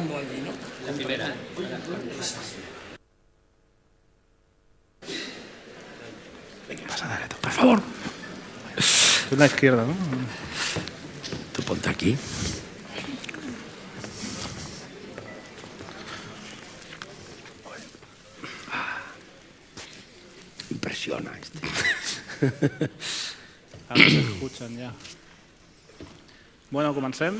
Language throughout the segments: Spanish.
grabando allí, ¿no? La primera. Pasa, dale, por favor. Es la izquierda, ¿no? Tú ponte aquí. Impressiona este. Ara s'escuchen ja. Bueno, comencem.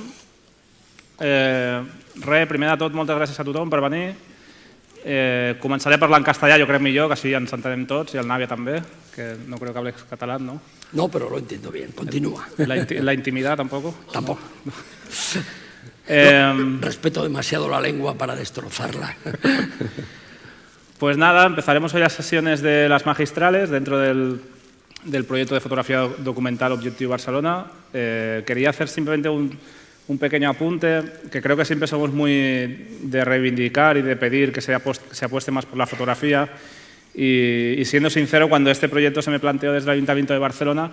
Primer de tot, moltes gràcies a tothom per venir. Començaré parlant castellà, jo crec millor, que així ens entenem tots, i el Nàvia també, que no creo que hables catalán, ¿no? No, pero lo entiendo bien. Continúa. La intimidad tampoco. Tampoco. Respeto demasiado la lengua para destrozarla. Pues nada, empezaremos hoy las sesiones de las magistrales dentro del proyecto de fotografía documental Objectiu Barcelona. Quería hacer simplemente un pequeño apunte, que creo que siempre somos muy de reivindicar y de pedir que se apueste más por la fotografía. Y siendo sincero, cuando este proyecto se me planteó desde el Ayuntamiento de Barcelona,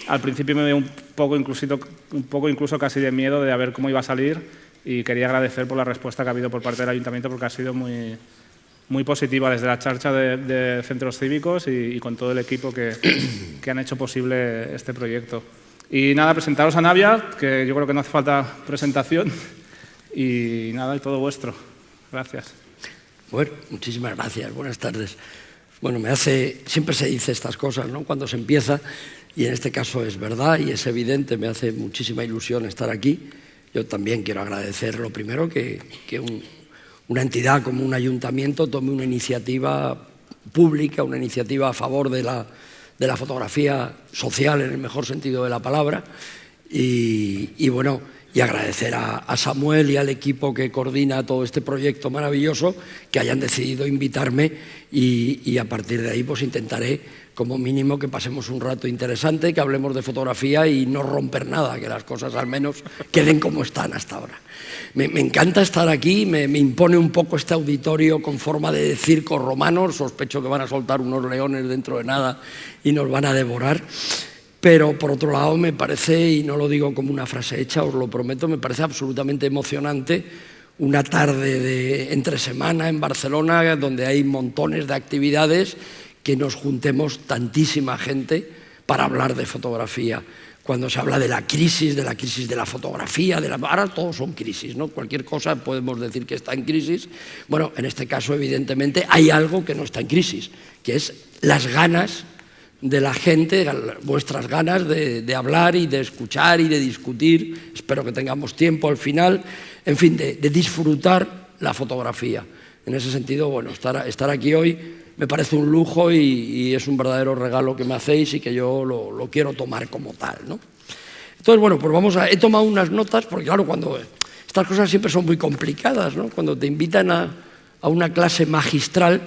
al principio me dio un poco incluso casi de miedo de a ver cómo iba a salir, y quería agradecer por la respuesta que ha habido por parte del Ayuntamiento, porque ha sido muy positiva desde la charcha de centros cívicos y con todo el equipo que han hecho posible este proyecto. Y nada, presentaros a Nàvia, que yo creo que no hace falta presentación, y nada, y todo vuestro. Gracias. Bueno, muchísimas gracias. Buenas tardes. Bueno, siempre se dice estas cosas, ¿no?, cuando se empieza, y en este caso es verdad y es evidente, me hace muchísima ilusión estar aquí. Yo también quiero agradecer, lo primero, que una entidad como un ayuntamiento tome una iniciativa pública, una iniciativa a favor de la fotografía social en el mejor sentido de la palabra, y bueno, y agradecer a Samuel y al equipo que coordina todo este proyecto maravilloso que hayan decidido invitarme, y a partir de ahí pues intentaré como mínimo que pasemos un rato interesante, que hablemos de fotografía y no romper nada, que las cosas al menos queden como están hasta ahora. Me encanta estar aquí, me impone un poco este auditorio con forma de circos romanos, sospecho que van a soltar unos leones dentro de nada y nos van a devorar, pero por otro lado me parece, y no lo digo como una frase hecha, os lo prometo, me parece absolutamente emocionante una tarde de entre semana en Barcelona, donde hay montones de actividades, que nos juntemos tantísima gente para hablar de fotografía. Cuando se habla de la crisis de la fotografía, ahora todos son crisis, ¿no? Cualquier cosa podemos decir que está en crisis. Bueno, en este caso, evidentemente, hay algo que no está en crisis, que es las ganas de la gente, vuestras ganas de hablar y de escuchar y de discutir. Espero que tengamos tiempo al final, en fin, de disfrutar la fotografía. En ese sentido, bueno, estar aquí hoy me parece un lujo y es un verdadero regalo que me hacéis y que yo lo quiero tomar como tal, ¿no? Entonces, bueno, pues he tomado unas notas, porque claro, cuando estas cosas siempre son muy complicadas, ¿no? Cuando te invitan a una clase magistral,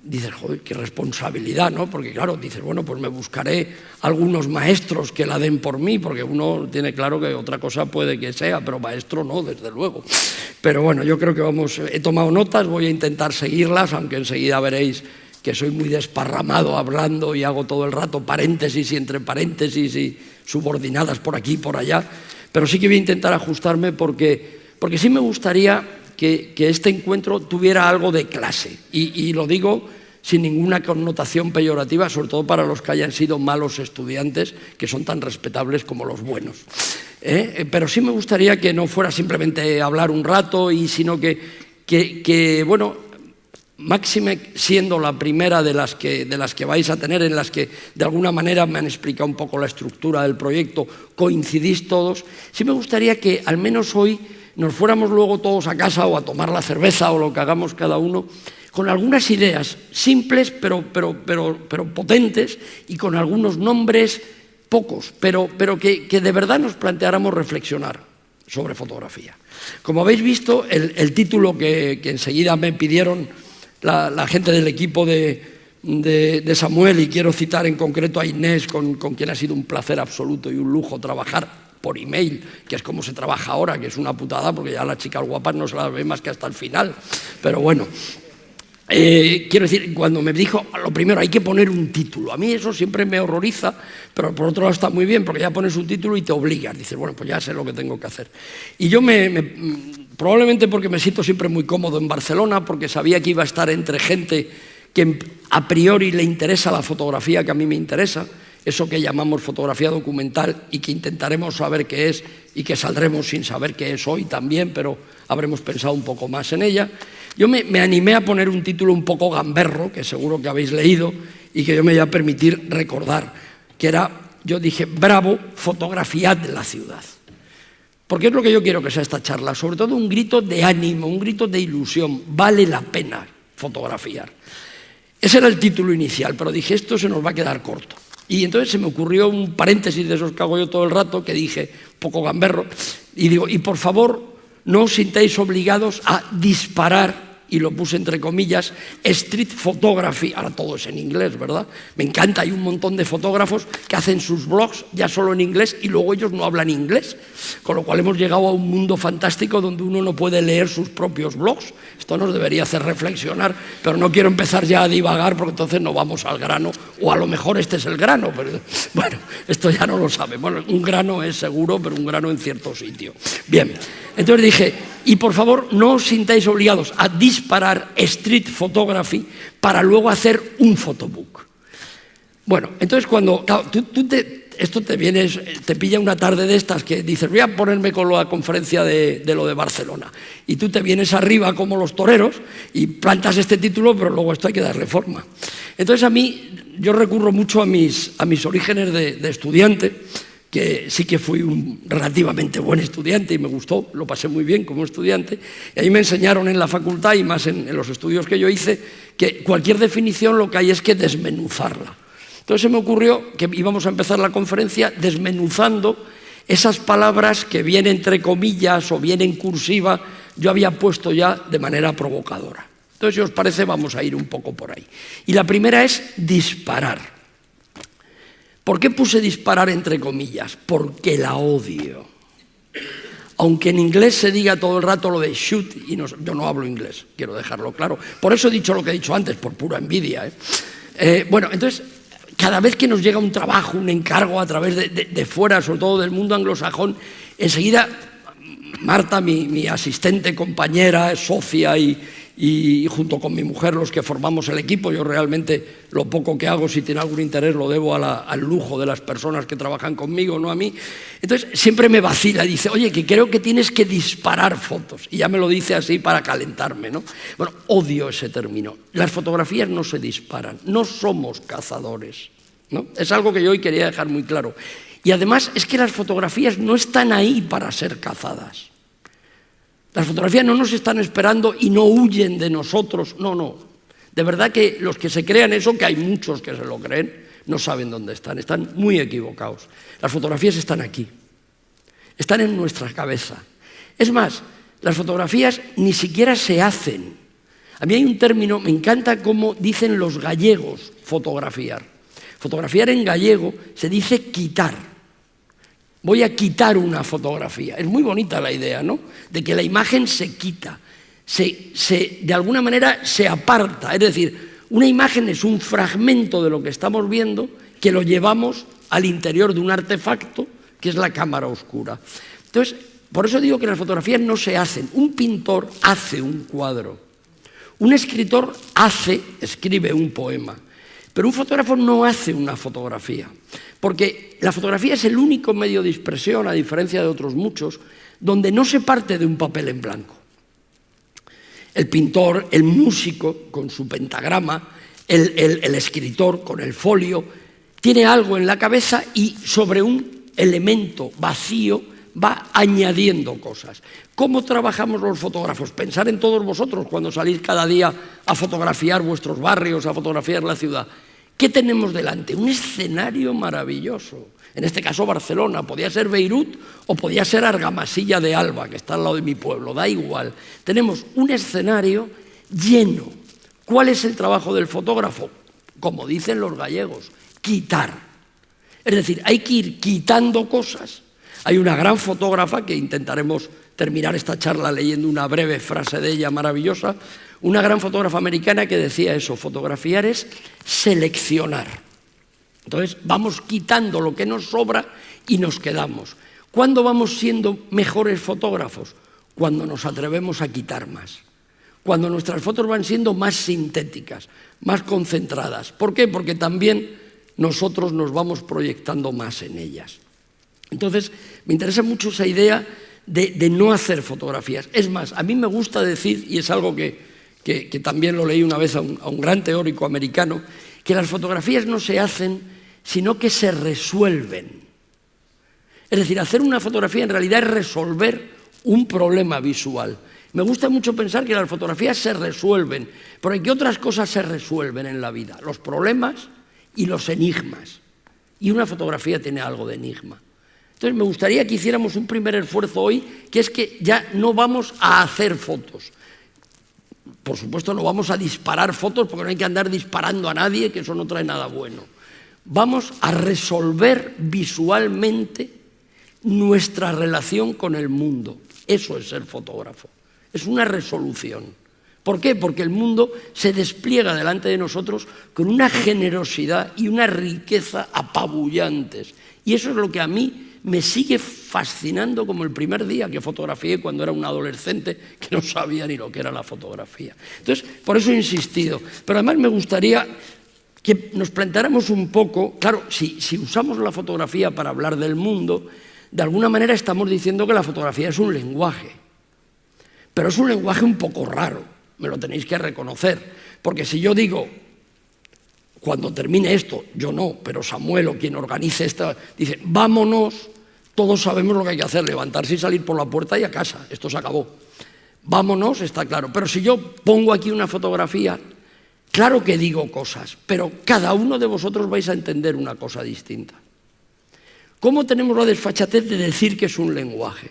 dices, joder, qué responsabilidad, ¿no? Porque claro, dices, bueno, pues me buscaré algunos maestros que la den por mí, porque uno tiene claro que otra cosa puede que sea, pero maestro no, desde luego. Pero bueno, yo creo que he tomado notas, voy a intentar seguirlas, aunque enseguida veréis que soy muy desparramado hablando y hago todo el rato paréntesis y entre paréntesis y subordinadas por aquí y por allá, pero sí que voy a intentar ajustarme porque sí me gustaría que este encuentro tuviera algo de clase, y lo digo sin ninguna connotación peyorativa, sobre todo para los que hayan sido malos estudiantes, que son tan respetables como los buenos. Pero sí me gustaría que no fuera simplemente hablar un rato, sino que bueno, máxime siendo la primera de las que vais a tener, en las que de alguna manera me han explicado un poco la estructura del proyecto, coincidís todos, sí me gustaría que al menos hoy nos fuéramos luego todos a casa o a tomar la cerveza o lo que hagamos cada uno, con algunas ideas simples pero potentes, y con algunos nombres pocos, pero que de verdad nos planteáramos reflexionar sobre fotografía. Como habéis visto, el título que enseguida me pidieron la gente del equipo de Samuel, y quiero citar en concreto a Inés, con quien ha sido un placer absoluto y un lujo trabajar por email, que es como se trabaja ahora, que es una putada, porque ya las chicas guapas no se las ve más que hasta el final. Pero bueno, quiero decir, cuando me dijo, lo primero, hay que poner un título. A mí eso siempre me horroriza, pero por otro lado está muy bien, porque ya pones un título y te obligas. Dices, bueno, pues ya sé lo que tengo que hacer. Y yo probablemente porque me siento siempre muy cómodo en Barcelona, porque sabía que iba a estar entre gente que a priori le interesa la fotografía que a mí me interesa, eso que llamamos fotografía documental y que intentaremos saber qué es y que saldremos sin saber qué es hoy también, pero habremos pensado un poco más en ella. Yo me animé a poner un título un poco gamberro, que seguro que habéis leído y que yo me voy a permitir recordar, que era, yo dije, bravo, fotografiad la ciudad. Porque es lo que yo quiero que sea esta charla, sobre todo un grito de ánimo, un grito de ilusión, vale la pena fotografiar. Ese era el título inicial, pero dije, esto se nos va a quedar corto. Y entonces se me ocurrió un paréntesis de esos que hago yo todo el rato, que dije, poco gamberro, y digo, y por favor, no os sintáis obligados a disparar, y lo puse entre comillas, street photography, ahora todo es en inglés, ¿verdad? Me encanta, hay un montón de fotógrafos que hacen sus blogs ya solo en inglés y luego ellos no hablan inglés, con lo cual hemos llegado a un mundo fantástico donde uno no puede leer sus propios blogs. Esto nos debería hacer reflexionar, pero no quiero empezar ya a divagar porque entonces no vamos al grano, o a lo mejor este es el grano, pero bueno, esto ya no lo sabe. Bueno, un grano es seguro, pero un grano en cierto sitio. Bien, entonces dije, y por favor no os sintáis obligados a disparar street photography para luego hacer un photobook. Bueno, entonces cuando claro, esto te pilla una tarde de estas que dices, voy a ponerme con la conferencia de lo de Barcelona, y tú te vienes arriba como los toreros y plantas este título, pero luego esto hay que darle forma. Entonces a mí, yo recurro mucho a mis orígenes de estudiante, que sí que fui un relativamente buen estudiante y me gustó, lo pasé muy bien como estudiante, y ahí me enseñaron en la facultad y más en los estudios que yo hice, que cualquier definición lo que hay es que desmenuzarla. Entonces se me ocurrió que íbamos a empezar la conferencia desmenuzando esas palabras que bien entre comillas o bien en cursiva yo había puesto ya de manera provocadora. Entonces, si os parece, vamos a ir un poco por ahí. Y la primera es disparar. ¿Por qué puse disparar entre comillas? Porque la odio. Aunque en inglés se diga todo el rato lo de shoot, y yo no hablo inglés, quiero dejarlo claro. Por eso he dicho lo que he dicho antes, por pura envidia. Bueno, entonces, cada vez que nos llega un trabajo, un encargo a través de fuera, sobre todo del mundo anglosajón, enseguida Marta, mi asistente, compañera, socia y junto con mi mujer los que formamos el equipo, yo realmente lo poco que hago, si tiene algún interés, lo debo al lujo de las personas que trabajan conmigo, no a mí. Entonces siempre me vacila y dice, oye, que creo que tienes que disparar fotos. Y ya me lo dice así para calentarme, ¿no? Bueno, odio ese término. Las fotografías no se disparan, no somos cazadores, ¿no? Es algo que yo hoy quería dejar muy claro. Y además es que las fotografías no están ahí para ser cazadas. Las fotografías no nos están esperando y no huyen de nosotros, no. De verdad que los que se crean eso, que hay muchos que se lo creen, no saben dónde están muy equivocados. Las fotografías están aquí, están en nuestra cabeza. Es más, las fotografías ni siquiera se hacen. A mí hay un término, me encanta cómo dicen los gallegos fotografiar. Fotografiar en gallego se dice quitar. Voy a quitar una fotografía. Es muy bonita la idea, ¿no? De que la imagen se quita, de alguna manera se aparta. Es decir, una imagen es un fragmento de lo que estamos viendo que lo llevamos al interior de un artefacto que es la cámara oscura. Entonces, por eso digo que las fotografías no se hacen. Un pintor hace un cuadro. Un escritor escribe un poema. Pero un fotógrafo no hace una fotografía, porque la fotografía es el único medio de expresión, a diferencia de otros muchos, donde no se parte de un papel en blanco. El pintor, el músico con su pentagrama, el escritor con el folio, tiene algo en la cabeza y sobre un elemento vacío va añadiendo cosas. ¿Cómo trabajamos los fotógrafos? Pensar en todos vosotros cuando salís cada día a fotografiar vuestros barrios, a fotografiar la ciudad. ¿Qué tenemos delante? Un escenario maravilloso. En este caso Barcelona, podía ser Beirut o podía ser Argamasilla de Alba, que está al lado de mi pueblo, da igual. Tenemos un escenario lleno. ¿Cuál es el trabajo del fotógrafo? Como dicen los gallegos, quitar. Es decir, hay que ir quitando cosas. Hay una gran fotógrafa, que intentaremos terminar esta charla leyendo una breve frase de ella maravillosa, una gran fotógrafa americana que decía eso: fotografiar es seleccionar. Entonces vamos quitando lo que nos sobra y nos quedamos. ¿Cuándo vamos siendo mejores fotógrafos? Cuando nos atrevemos a quitar más. Cuando nuestras fotos van siendo más sintéticas, más concentradas. ¿Por qué? Porque también nosotros nos vamos proyectando más en ellas. Entonces, me interesa mucho esa idea de no hacer fotografías. Es más, a mí me gusta decir, y es algo que también lo leí una vez a un gran teórico americano, que las fotografías no se hacen, sino que se resuelven. Es decir, hacer una fotografía en realidad es resolver un problema visual. Me gusta mucho pensar que las fotografías se resuelven, porque ¿qué otras cosas se resuelven en la vida? Los problemas y los enigmas. Y una fotografía tiene algo de enigma. Entonces me gustaría que hiciéramos un primer esfuerzo hoy, que es que ya no vamos a hacer fotos. Por supuesto no vamos a disparar fotos, porque no hay que andar disparando a nadie, que eso no trae nada bueno. Vamos a resolver visualmente nuestra relación con el mundo. Eso es ser fotógrafo. Es una resolución. ¿Por qué? Porque el mundo se despliega delante de nosotros con una generosidad y una riqueza apabullantes. Y eso es lo que a mí me sigue fascinando como el primer día que fotografié cuando era un adolescente que no sabía ni lo que era la fotografía. Entonces, por eso he insistido. Pero además me gustaría que nos planteáramos un poco, claro, si usamos la fotografía para hablar del mundo, de alguna manera estamos diciendo que la fotografía es un lenguaje. Pero es un lenguaje un poco raro, me lo tenéis que reconocer. Porque si yo digo, cuando termine esto, yo no, pero Samuel o quien organice esta, dice, vámonos, todos sabemos lo que hay que hacer, levantarse y salir por la puerta y a casa, esto se acabó. Vámonos, está claro. Pero si yo pongo aquí una fotografía, claro que digo cosas, pero cada uno de vosotros vais a entender una cosa distinta. ¿Cómo tenemos la desfachatez de decir que es un lenguaje?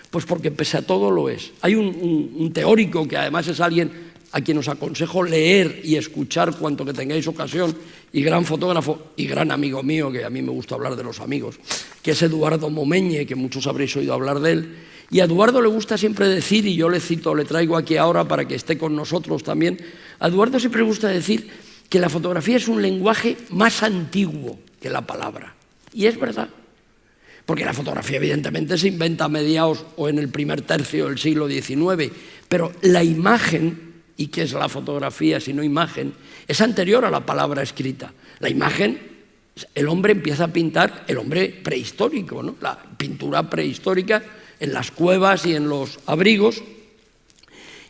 Pues porque pese a todo lo es. Hay un teórico que además es alguien a quien os aconsejo leer y escuchar cuanto que tengáis ocasión, y gran fotógrafo y gran amigo mío, que a mí me gusta hablar de los amigos, que es Eduardo Momeñe, que muchos habréis oído hablar de él. Y a Eduardo le gusta siempre decir, y yo le cito, le traigo aquí ahora para que esté con nosotros también, a Eduardo siempre le gusta decir que la fotografía es un lenguaje más antiguo que la palabra. Y es verdad. Porque la fotografía evidentemente se inventa a mediados o en el primer tercio del siglo XIX, pero la imagen, ¿y qué es la fotografía si no imagen?, es anterior a la palabra escrita. La imagen, el hombre empieza a pintar, el hombre prehistórico, ¿no? La pintura prehistórica en las cuevas y en los abrigos,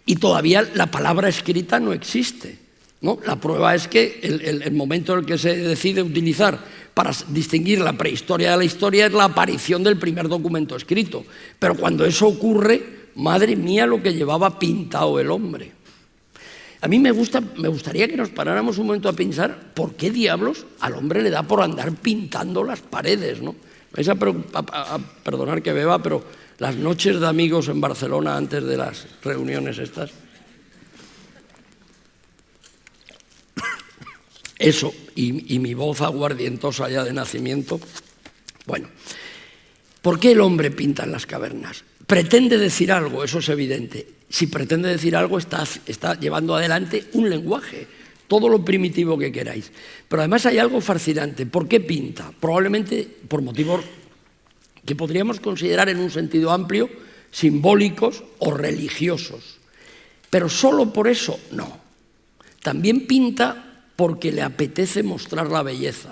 y todavía la palabra escrita no existe, ¿no? La prueba es que el momento en el que se decide utilizar para distinguir la prehistoria de la historia es la aparición del primer documento escrito. Pero cuando eso ocurre, madre mía lo que llevaba pintado el hombre. A mí me gustaría que nos paráramos un momento a pensar por qué diablos al hombre le da por andar pintando las paredes, ¿no? Vais a perdonar que beba, pero las noches de amigos en Barcelona antes de las reuniones estas, eso, y mi voz aguardientosa ya de nacimiento. Bueno, ¿por qué el hombre pinta en las cavernas? Pretende decir algo, eso es evidente. Si pretende decir algo, está llevando adelante un lenguaje, todo lo primitivo que queráis. Pero además hay algo fascinante. ¿Por qué pinta? Probablemente por motivos que podríamos considerar en un sentido amplio simbólicos o religiosos. Pero solo por eso, no. También pinta porque le apetece mostrar la belleza.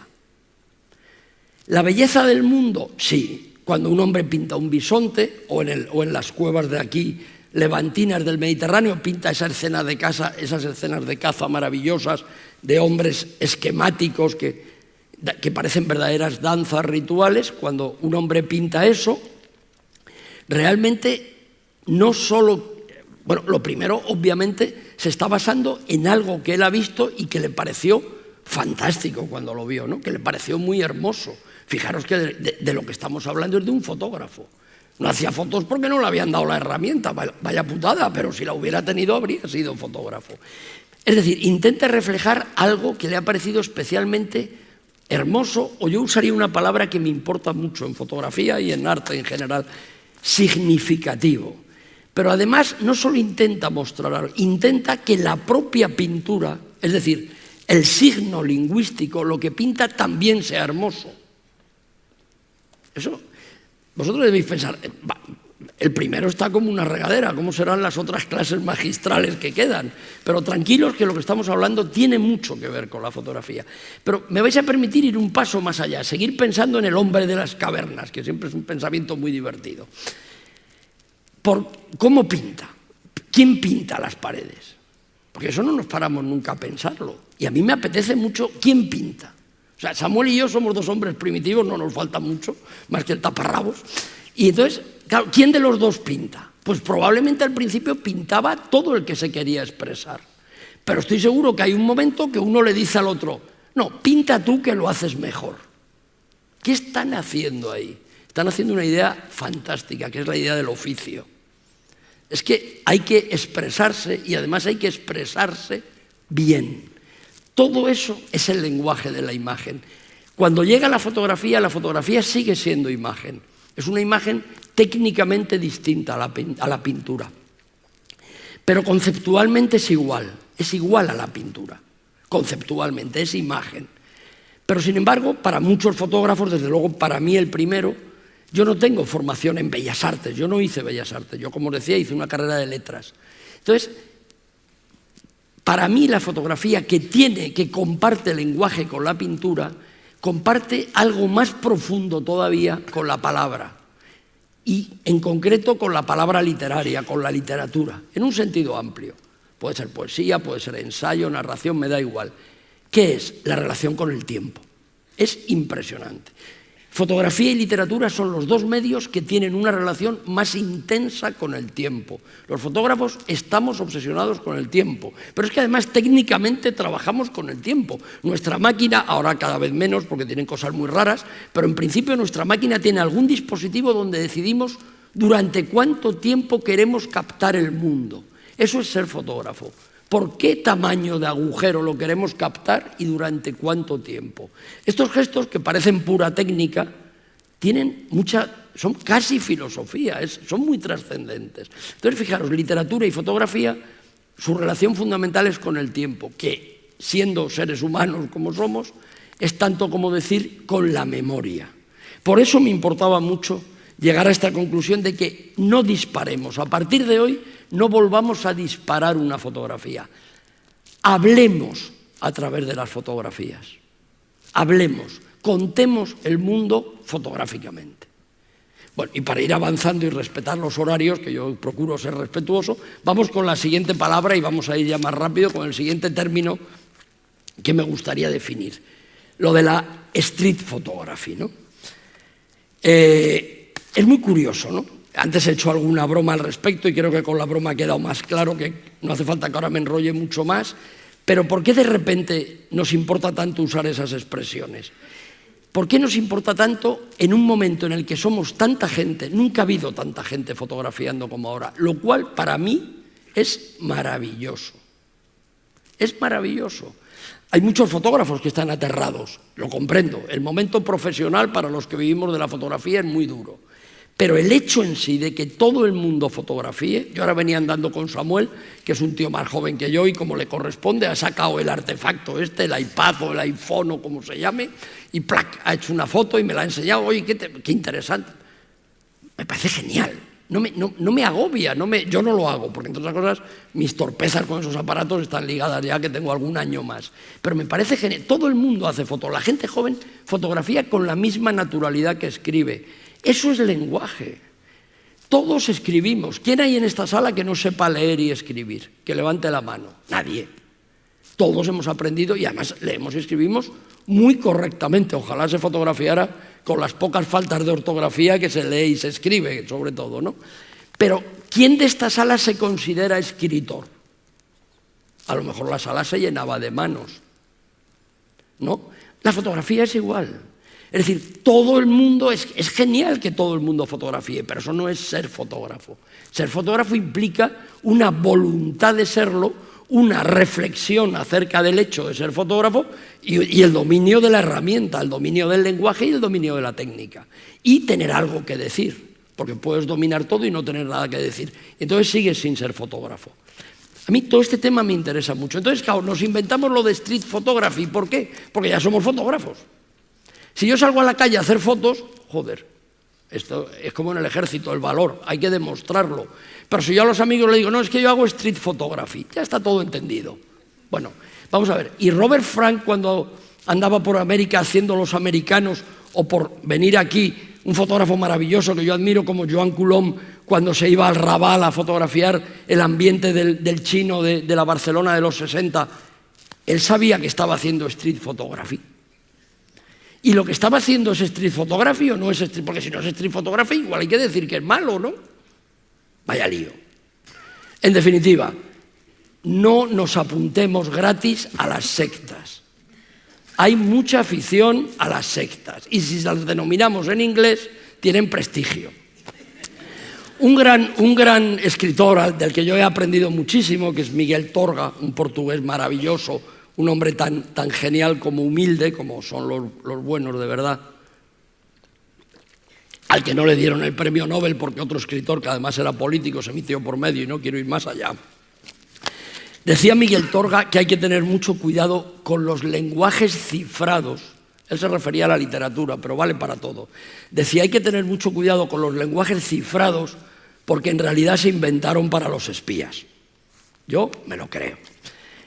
¿La belleza del mundo? Sí. Cuando un hombre pinta un bisonte, o en las cuevas de aquí, levantinas del Mediterráneo, pinta esas escenas de caza maravillosas, de hombres esquemáticos que parecen verdaderas danzas rituales. Cuando un hombre pinta eso, realmente no solo... Bueno, lo primero, obviamente, se está basando en algo que él ha visto y que le pareció fantástico cuando lo vio, ¿no? Que le pareció muy hermoso. Fijaros que de lo que estamos hablando es de un fotógrafo. No hacía fotos porque no le habían dado la herramienta, vaya putada, pero si la hubiera tenido habría sido fotógrafo. Es decir, intenta reflejar algo que le ha parecido especialmente hermoso, o yo usaría una palabra que me importa mucho en fotografía y en arte en general, significativo. Pero además no solo intenta mostrar algo, intenta que la propia pintura, es decir, el signo lingüístico, lo que pinta también sea hermoso. Eso, vosotros debéis pensar, el primero está como una regadera, ¿cómo serán las otras clases magistrales que quedan? Pero tranquilos que lo que estamos hablando tiene mucho que ver con la fotografía. Pero me vais a permitir ir un paso más allá, seguir pensando en el hombre de las cavernas, que siempre es un pensamiento muy divertido. ¿Cómo pinta? ¿Quién pinta las paredes? Porque eso no nos paramos nunca a pensarlo. Y a mí me apetece mucho quién pinta. O sea, Samuel y yo somos dos hombres primitivos, no nos falta mucho, más que el taparrabos. Y entonces, claro, ¿quién de los dos pinta? Pues probablemente al principio pintaba todo el que se quería expresar. Pero estoy seguro que hay un momento que uno le dice al otro, no, pinta tú que lo haces mejor. ¿Qué están haciendo ahí? Están haciendo una idea fantástica, que es la idea del oficio. Es que hay que expresarse y además hay que expresarse bien. Todo eso es el lenguaje de la imagen. Cuando llega la fotografía sigue siendo imagen. Es una imagen técnicamente distinta a la pintura. Pero conceptualmente es igual a la pintura. Conceptualmente, es imagen. Pero sin embargo, para muchos fotógrafos, desde luego para mí el primero, yo no tengo formación en Bellas Artes, yo no hice Bellas Artes, yo como decía hice una carrera de letras. Entonces, para mí la fotografía que comparte el lenguaje con la pintura, comparte algo más profundo todavía con la palabra y en concreto con la palabra literaria, con la literatura, en un sentido amplio. Puede ser poesía, puede ser ensayo, narración, me da igual. ¿Qué es? La relación con el tiempo. Es impresionante. Fotografía y literatura son los dos medios que tienen una relación más intensa con el tiempo. Los fotógrafos estamos obsesionados con el tiempo, pero es que además técnicamente trabajamos con el tiempo. Nuestra máquina, ahora cada vez menos porque tienen cosas muy raras, pero en principio nuestra máquina tiene algún dispositivo donde decidimos durante cuánto tiempo queremos captar el mundo. Eso es ser fotógrafo. ¿Por qué tamaño de agujero lo queremos captar y durante cuánto tiempo? Estos gestos que parecen pura técnica son casi filosofía, son muy trascendentes. Entonces, fijaros, literatura y fotografía, su relación fundamental es con el tiempo, que siendo seres humanos como somos, es tanto como decir con la memoria. Por eso me importaba mucho llegar a esta conclusión de que no disparemos. A partir de hoy no volvamos a disparar una fotografía. Hablemos a través de las fotografías. Hablemos, contemos el mundo fotográficamente. Bueno, y para ir avanzando y respetar los horarios, que yo procuro ser respetuoso, vamos con la siguiente palabra y vamos a ir ya más rápido con el siguiente término que me gustaría definir. Lo de la street photography, ¿no? Es muy curioso, ¿no? Antes he hecho alguna broma al respecto y creo que con la broma ha quedado más claro, que no hace falta que ahora me enrolle mucho más, pero ¿por qué de repente nos importa tanto usar esas expresiones? ¿Por qué nos importa tanto en un momento en el que somos tanta gente? Nunca ha habido tanta gente fotografiando como ahora, lo cual para mí es maravilloso. Es maravilloso. Hay muchos fotógrafos que están aterrados, lo comprendo. El momento profesional para los que vivimos de la fotografía es muy duro. Pero el hecho en sí de que todo el mundo fotografíe, yo ahora venía andando con Samuel, que es un tío más joven que yo y como le corresponde, ha sacado el artefacto el iPad o el iPhone o como se llame, y ¡plac!, ha hecho una foto y me la ha enseñado. Oye, qué interesante. Me parece genial. No me agobia, yo no lo hago, porque entre otras cosas mis torpezas con esos aparatos están ligadas ya que tengo algún año más. Pero me parece genial. Todo el mundo hace fotos. La gente joven fotografía con la misma naturalidad que escribe. Eso es lenguaje. Todos escribimos. ¿Quién hay en esta sala que no sepa leer y escribir? Que levante la mano. Nadie. Todos hemos aprendido y además leemos y escribimos muy correctamente. Ojalá se fotografiara con las pocas faltas de ortografía que se lee y se escribe, sobre todo, ¿no? Pero, ¿quién de esta sala se considera escritor? A lo mejor la sala se llenaba de manos, ¿no? La fotografía es igual. Es decir, todo el mundo, es genial que todo el mundo fotografíe, pero eso no es ser fotógrafo. Ser fotógrafo implica una voluntad de serlo, una reflexión acerca del hecho de ser fotógrafo y el dominio de la herramienta, el dominio del lenguaje y el dominio de la técnica. Y tener algo que decir, porque puedes dominar todo y no tener nada que decir. Entonces sigues sin ser fotógrafo. A mí todo este tema me interesa mucho. Entonces, claro, nos inventamos lo de street photography. ¿Por qué? Porque ya somos fotógrafos. Si yo salgo a la calle a hacer fotos, joder, esto es como en el ejército, el valor, hay que demostrarlo. Pero si yo a los amigos les digo, no, es que yo hago street photography, ya está todo entendido. Bueno, vamos a ver. Y Robert Frank, cuando andaba por América haciendo Los Americanos, o por venir aquí, un fotógrafo maravilloso que yo admiro como Joan Coulomb, cuando se iba al Raval a fotografiar el ambiente del chino de la Barcelona de los 60, él sabía que estaba haciendo street photography. Y lo que estaba haciendo es street photography o no es street, porque si no es street photography, igual hay que decir que es malo, ¿no? Vaya lío. En definitiva, no nos apuntemos gratis a las sectas. Hay mucha afición a las sectas y si las denominamos en inglés, tienen prestigio. Un gran escritor del que yo he aprendido muchísimo, que es Miguel Torga, un portugués maravilloso, un hombre tan genial como humilde, como son los buenos de verdad, al que no le dieron el premio Nobel porque otro escritor, que además era político, se metió por medio y no quiero ir más allá. Decía Miguel Torga que hay que tener mucho cuidado con los lenguajes cifrados. Él se refería a la literatura, pero vale para todo. Decía, hay que tener mucho cuidado con los lenguajes cifrados porque en realidad se inventaron para los espías. Yo me lo creo.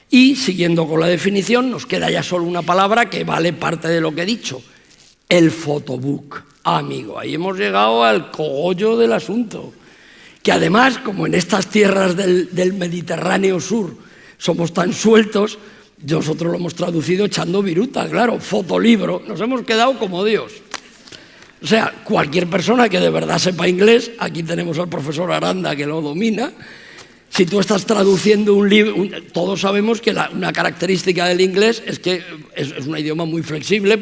Y, siguiendo con la definición, nos queda ya solo una palabra que vale parte de lo que he dicho. El photobook. Amigo, ahí hemos llegado al cogollo del asunto. Que además, como en estas tierras del Mediterráneo Sur somos tan sueltos, nosotros lo hemos traducido echando viruta, claro, fotolibro, nos hemos quedado como Dios. O sea, cualquier persona que de verdad sepa inglés, aquí tenemos al profesor Aranda que lo domina, si tú estás traduciendo un libro, todos sabemos que una característica del inglés es que es un idioma muy flexible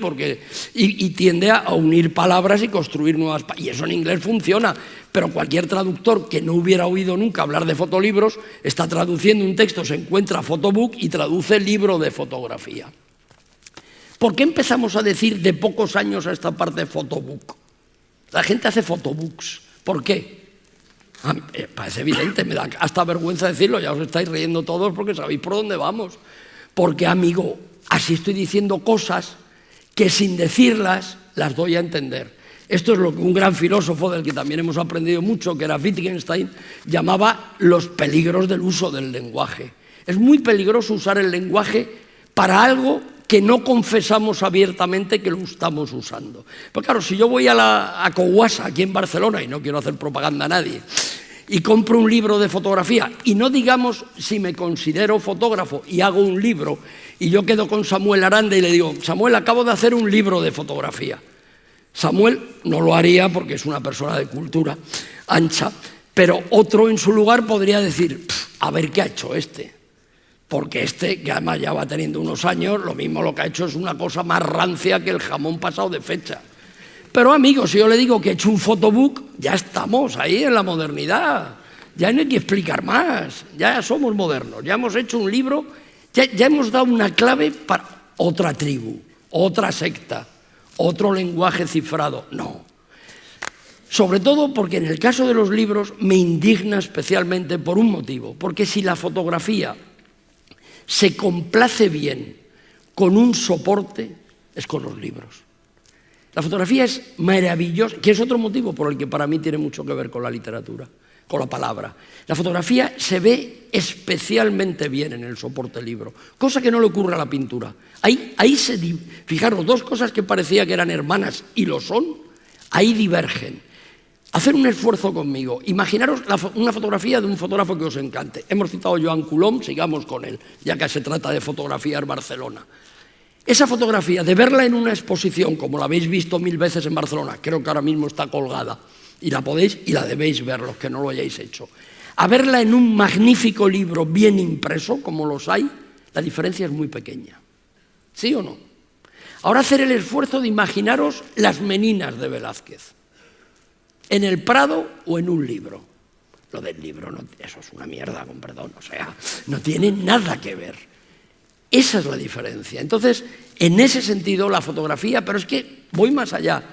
y tiende a unir palabras y construir nuevas palabras. Y eso en inglés funciona, pero cualquier traductor que no hubiera oído nunca hablar de fotolibros está traduciendo un texto, se encuentra photobook y traduce libro de fotografía. ¿Por qué empezamos a decir de pocos años a esta parte photobook? La gente hace photobooks. ¿Por qué? Parece evidente, me da hasta vergüenza decirlo, ya os estáis riendo todos porque sabéis por dónde vamos. Porque, amigo, así estoy diciendo cosas que sin decirlas las doy a entender. Esto es lo que un gran filósofo del que también hemos aprendido mucho, que era Wittgenstein, llamaba los peligros del uso del lenguaje. Es muy peligroso usar el lenguaje para algo que no confesamos abiertamente que lo estamos usando. Pero claro, si yo voy a Cowasa, aquí en Barcelona, y no quiero hacer propaganda a nadie, y compro un libro de fotografía, y no digamos si me considero fotógrafo y hago un libro, y yo quedo con Samuel Aranda y le digo, Samuel, acabo de hacer un libro de fotografía. Samuel no lo haría porque es una persona de cultura ancha, pero otro en su lugar podría decir, a ver qué ha hecho este. Porque este, que además ya va teniendo unos años, lo mismo lo que ha hecho es una cosa más rancia que el jamón pasado de fecha. Pero amigos, si yo le digo que he hecho un photobook, ya estamos ahí en la modernidad. Ya no hay que explicar más, ya somos modernos, ya hemos hecho un libro, ya hemos dado una clave para otra tribu, otra secta, otro lenguaje cifrado. No. Sobre todo porque en el caso de los libros me indigna especialmente por un motivo, porque si la fotografía se complace bien con un soporte, es con los libros. La fotografía es maravillosa, que es otro motivo por el que para mí tiene mucho que ver con la literatura, con la palabra. La fotografía se ve especialmente bien en el soporte libro, cosa que no le ocurre a la pintura. Fijaros, dos cosas que parecía que eran hermanas y lo son, ahí divergen. Hacer un esfuerzo conmigo. Imaginaros una fotografía de un fotógrafo que os encante. Hemos citado a Joan Coulomb, sigamos con él, ya que se trata de fotografiar Barcelona. Esa fotografía, de verla en una exposición, como la habéis visto 1000 veces en Barcelona, creo que ahora mismo está colgada, y la podéis y la debéis ver, los que no lo hayáis hecho. A verla en un magnífico libro bien impreso, como los hay, la diferencia es muy pequeña. ¿Sí o no? Ahora hacer el esfuerzo de imaginaros las meninas de Velázquez, en el Prado o en un libro. Lo del libro, no, eso es una mierda, con perdón, o sea, no tiene nada que ver. Esa es la diferencia. Entonces, en ese sentido, la fotografía, pero es que voy más allá.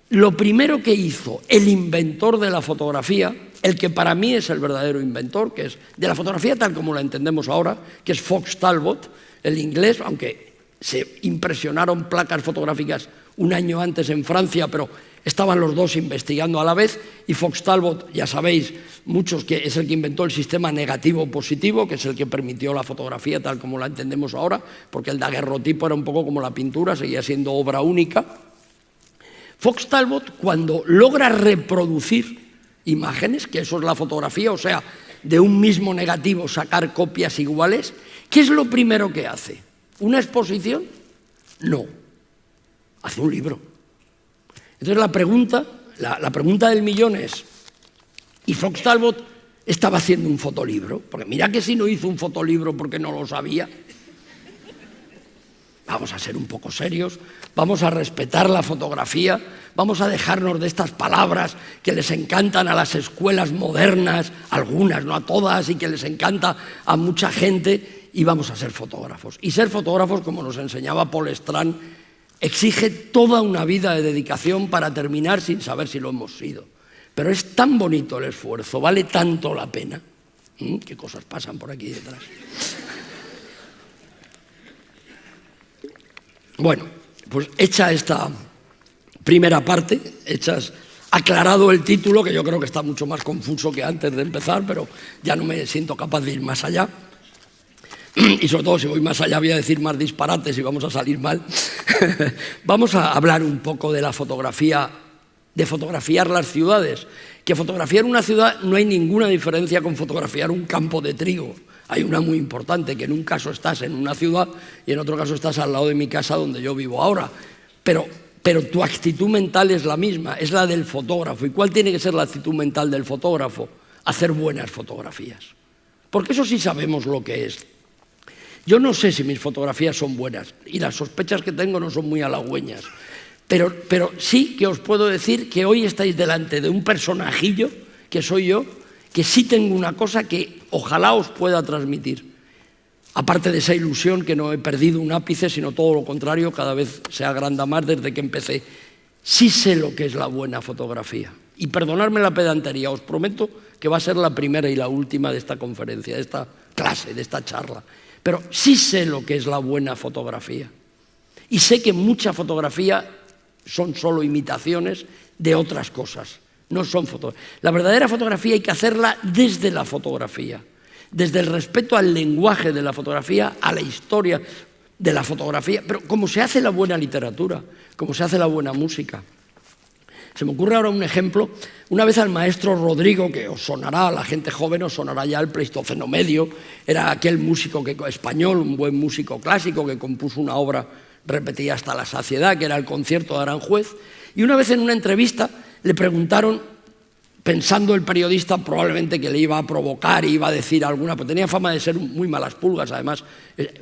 Lo primero que hizo el inventor de la fotografía, el que para mí es el verdadero inventor, que es de la fotografía tal como la entendemos ahora, que es Fox Talbot, el inglés, aunque se impresionaron placas fotográficas un año antes en Francia, pero estaban los dos investigando a la vez, y Fox Talbot, ya sabéis, muchos, que es el que inventó el sistema negativo-positivo, que es el que permitió la fotografía tal como la entendemos ahora, porque el daguerrotipo era un poco como la pintura, seguía siendo obra única. Fox Talbot, cuando logra reproducir imágenes, que eso es la fotografía, o sea, de un mismo negativo sacar copias iguales, ¿qué es lo primero que hace? ¿Una exposición? No, hace un libro. Entonces la pregunta del millón es, ¿y Fox Talbot estaba haciendo un fotolibro? Porque mira que si no hizo un fotolibro porque no lo sabía. Vamos a ser un poco serios, vamos a respetar la fotografía, vamos a dejarnos de estas palabras que les encantan a las escuelas modernas, algunas, no a todas, y que les encanta a mucha gente, y vamos a ser fotógrafos. Y ser fotógrafos, como nos enseñaba Paul Strand, exige toda una vida de dedicación para terminar sin saber si lo hemos sido. Pero es tan bonito el esfuerzo, vale tanto la pena. ¿Qué cosas pasan por aquí detrás? Bueno, pues hecha esta primera parte, aclarado el título, que yo creo que está mucho más confuso que antes de empezar, pero ya no me siento capaz de ir más allá. Y sobre todo, si voy más allá, voy a decir más disparates y vamos a salir mal. Vamos a hablar un poco de la fotografía, de fotografiar las ciudades. Que fotografiar una ciudad no hay ninguna diferencia con fotografiar un campo de trigo. Hay una muy importante, que en un caso estás en una ciudad y en otro caso estás al lado de mi casa donde yo vivo ahora. Pero tu actitud mental es la misma, es la del fotógrafo. ¿Y cuál tiene que ser la actitud mental del fotógrafo? Hacer buenas fotografías. Porque eso sí sabemos lo que es. Yo no sé si mis fotografías son buenas y las sospechas que tengo no son muy halagüeñas, pero sí que os puedo decir que hoy estáis delante de un personajillo, que soy yo, que sí tengo una cosa que ojalá os pueda transmitir. Aparte de esa ilusión que no he perdido un ápice, sino todo lo contrario, cada vez se agranda más desde que empecé. Sí sé lo que es la buena fotografía. Y perdonadme la pedantería, os prometo que va a ser la primera y la última de esta conferencia, de esta clase, de esta charla. Pero sí sé lo que es la buena fotografía. Y sé que mucha fotografía son solo imitaciones de otras cosas. No son fotografías. La verdadera fotografía hay que hacerla desde la fotografía, desde el respeto al lenguaje de la fotografía, a la historia de la fotografía, pero como se hace la buena literatura, como se hace la buena música. Se me ocurre ahora un ejemplo. Una vez al maestro Rodrigo, que os sonará, a la gente joven os sonará ya el Pleistoceno medio, era aquel músico español, un buen músico clásico que compuso una obra repetida hasta la saciedad, que era el concierto de Aranjuez, y una vez en una entrevista le preguntaron, pensando el periodista probablemente que le iba a provocar y iba a decir alguna, pues tenía fama de ser muy malas pulgas, además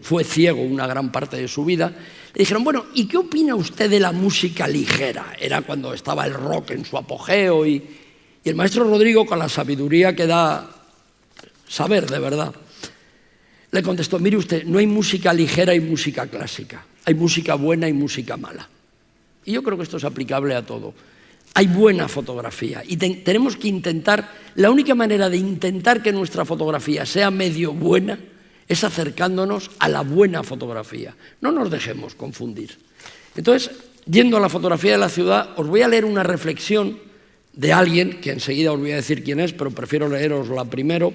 fue ciego una gran parte de su vida. Le dijeron, bueno, ¿y qué opina usted de la música ligera? Era cuando estaba el rock en su apogeo y el maestro Rodrigo, con la sabiduría que da saber de verdad, le contestó, mire usted, no hay música ligera y música clásica, hay música buena y música mala. Y yo creo que esto es aplicable a todo. Hay buena fotografía y tenemos que intentar, la única manera de intentar que nuestra fotografía sea medio buena es acercándonos a la buena fotografía. No nos dejemos confundir. Entonces, yendo a la fotografía de la ciudad, os voy a leer una reflexión de alguien, que enseguida os voy a decir quién es, pero prefiero leerosla primero,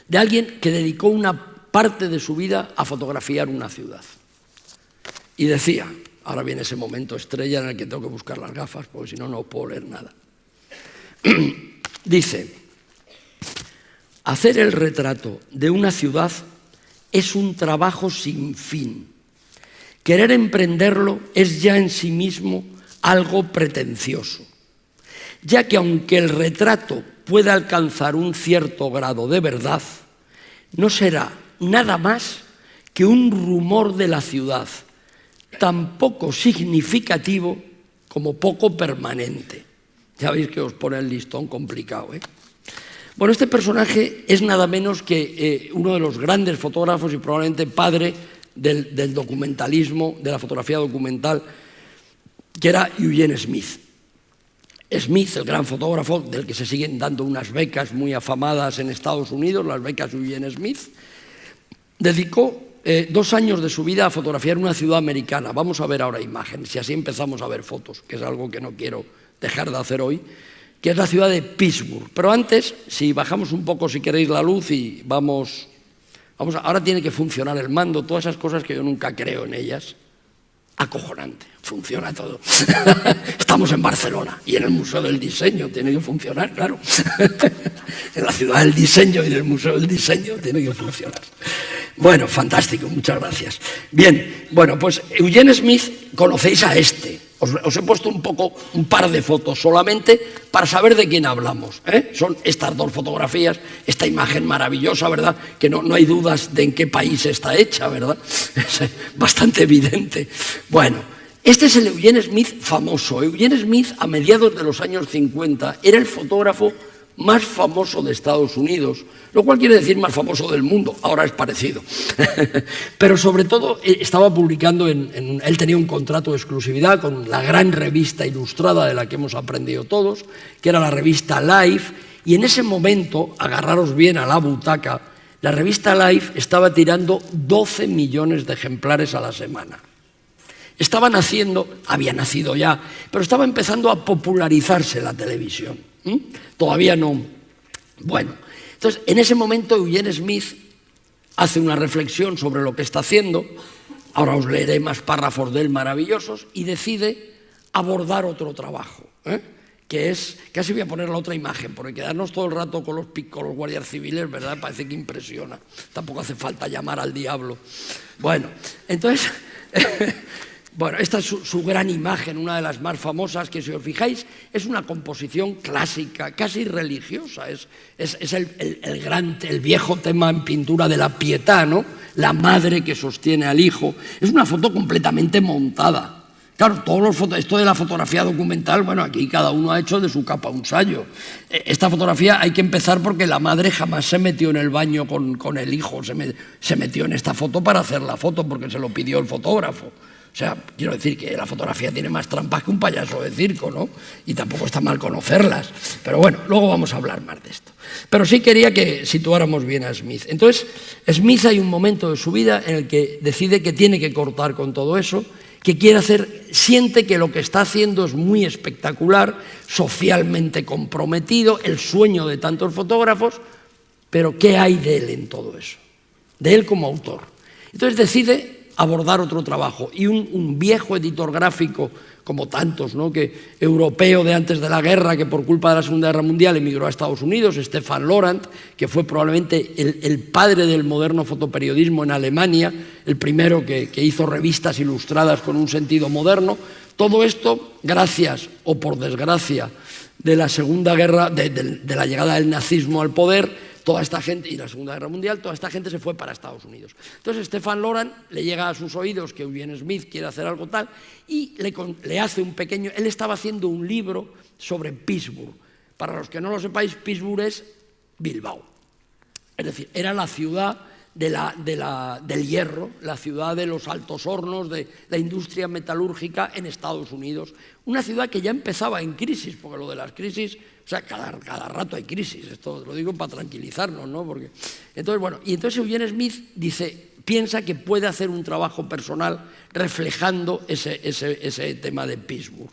de alguien que dedicó una parte de su vida a fotografiar una ciudad. Y decía, ahora viene ese momento estrella en el que tengo que buscar las gafas, porque si no, no puedo leer nada. Dice, hacer el retrato de una ciudad es un trabajo sin fin. Querer emprenderlo es ya en sí mismo algo pretencioso, ya que aunque el retrato pueda alcanzar un cierto grado de verdad, no será nada más que un rumor de la ciudad, tan poco significativo como poco permanente. Ya veis que os pone el listón complicado, ¿eh? Bueno, este personaje es nada menos que uno de los grandes fotógrafos y probablemente padre del documentalismo, de la fotografía documental, que era Eugene Smith. Smith, el gran fotógrafo, del que se siguen dando unas becas muy afamadas en Estados Unidos, las becas Eugene Smith, dedicó 2 años de su vida a fotografiar una ciudad americana. Vamos a ver ahora imágenes y así empezamos a ver fotos, que es algo que no quiero dejar de hacer hoy, que es la ciudad de Pittsburgh. Pero antes, si bajamos un poco, si queréis, la luz y vamos ahora tiene que funcionar el mando, todas esas cosas que yo nunca creo en ellas. Acojonante, funciona todo. Estamos en Barcelona y en el Museo del Diseño tiene que funcionar, claro. En la ciudad del diseño y en el Museo del Diseño tiene que funcionar. Bueno, fantástico, muchas gracias. Bien, bueno, pues Eugene Smith, conocéis a este. Os he puesto un par de fotos solamente para saber de quién hablamos, ¿eh? Son estas 2 fotografías, esta imagen maravillosa, ¿verdad? Que no hay dudas de en qué país está hecha, ¿verdad? Es bastante evidente. Bueno, este es el Eugene Smith famoso. Eugene Smith, a mediados de los años 50, era el fotógrafo más famoso de Estados Unidos, lo cual quiere decir más famoso del mundo, ahora es parecido. Pero sobre todo estaba publicando, él tenía un contrato de exclusividad con la gran revista ilustrada de la que hemos aprendido todos, que era la revista Life, y en ese momento, agarraros bien a la butaca, la revista Life estaba tirando 12 millones de ejemplares a la semana. Había nacido ya, pero estaba empezando a popularizarse la televisión. Todavía no. Bueno, entonces en ese momento Eugene Smith hace una reflexión sobre lo que está haciendo, ahora os leeré más párrafos de él maravillosos, y decide abordar otro trabajo, que es, casi voy a poner la otra imagen, porque quedarnos todo el rato con los guardias civiles, ¿verdad? Parece que impresiona, tampoco hace falta llamar al diablo. Bueno, entonces... Bueno, esta es su gran imagen, una de las más famosas, que si os fijáis es una composición clásica, casi religiosa, es el viejo tema en pintura de la Pietà, ¿no? La madre que sostiene al hijo. Es una foto completamente montada. Claro, esto de la fotografía documental, bueno, aquí cada uno ha hecho de su capa un sayo. Esta fotografía hay que empezar porque la madre jamás se metió en el baño con el hijo, se metió en esta foto para hacer la foto porque se lo pidió el fotógrafo. O sea, quiero decir que la fotografía tiene más trampas que un payaso de circo, ¿no? Y tampoco está mal conocerlas. Pero bueno, luego vamos a hablar más de esto. Pero sí quería que situáramos bien a Smith. Entonces, Smith hay un momento de su vida en el que decide que tiene que cortar con todo eso, que siente que lo que está haciendo es muy espectacular, socialmente comprometido, el sueño de tantos fotógrafos, pero ¿qué hay de él en todo eso? De él como autor. Entonces decide abordar otro trabajo, y un viejo editor gráfico, como tantos, ¿no? Europeo de antes de la guerra, que por culpa de la Segunda Guerra Mundial emigró a Estados Unidos, Stefan Laurent, que fue probablemente el padre del moderno fotoperiodismo en Alemania, el primero que hizo revistas ilustradas con un sentido moderno. Todo esto, gracias o por desgracia, de la Segunda Guerra, de la llegada del nazismo al poder, toda esta gente, y la Segunda Guerra Mundial, toda esta gente se fue para Estados Unidos. Entonces Stefan Laurent le llega a sus oídos que Eugene Smith quiere hacer algo tal, y le hace un pequeño... Él estaba haciendo un libro sobre Pittsburgh. Para los que no lo sepáis, Pittsburgh es Bilbao. Es decir, era la ciudad del hierro, la ciudad de los altos hornos, de la industria metalúrgica en Estados Unidos. Una ciudad que ya empezaba en crisis, porque lo de las crisis... O sea, cada rato hay crisis, esto lo digo para tranquilizarnos, ¿no? Entonces Eugene Smith piensa que puede hacer un trabajo personal reflejando ese tema de Pittsburgh.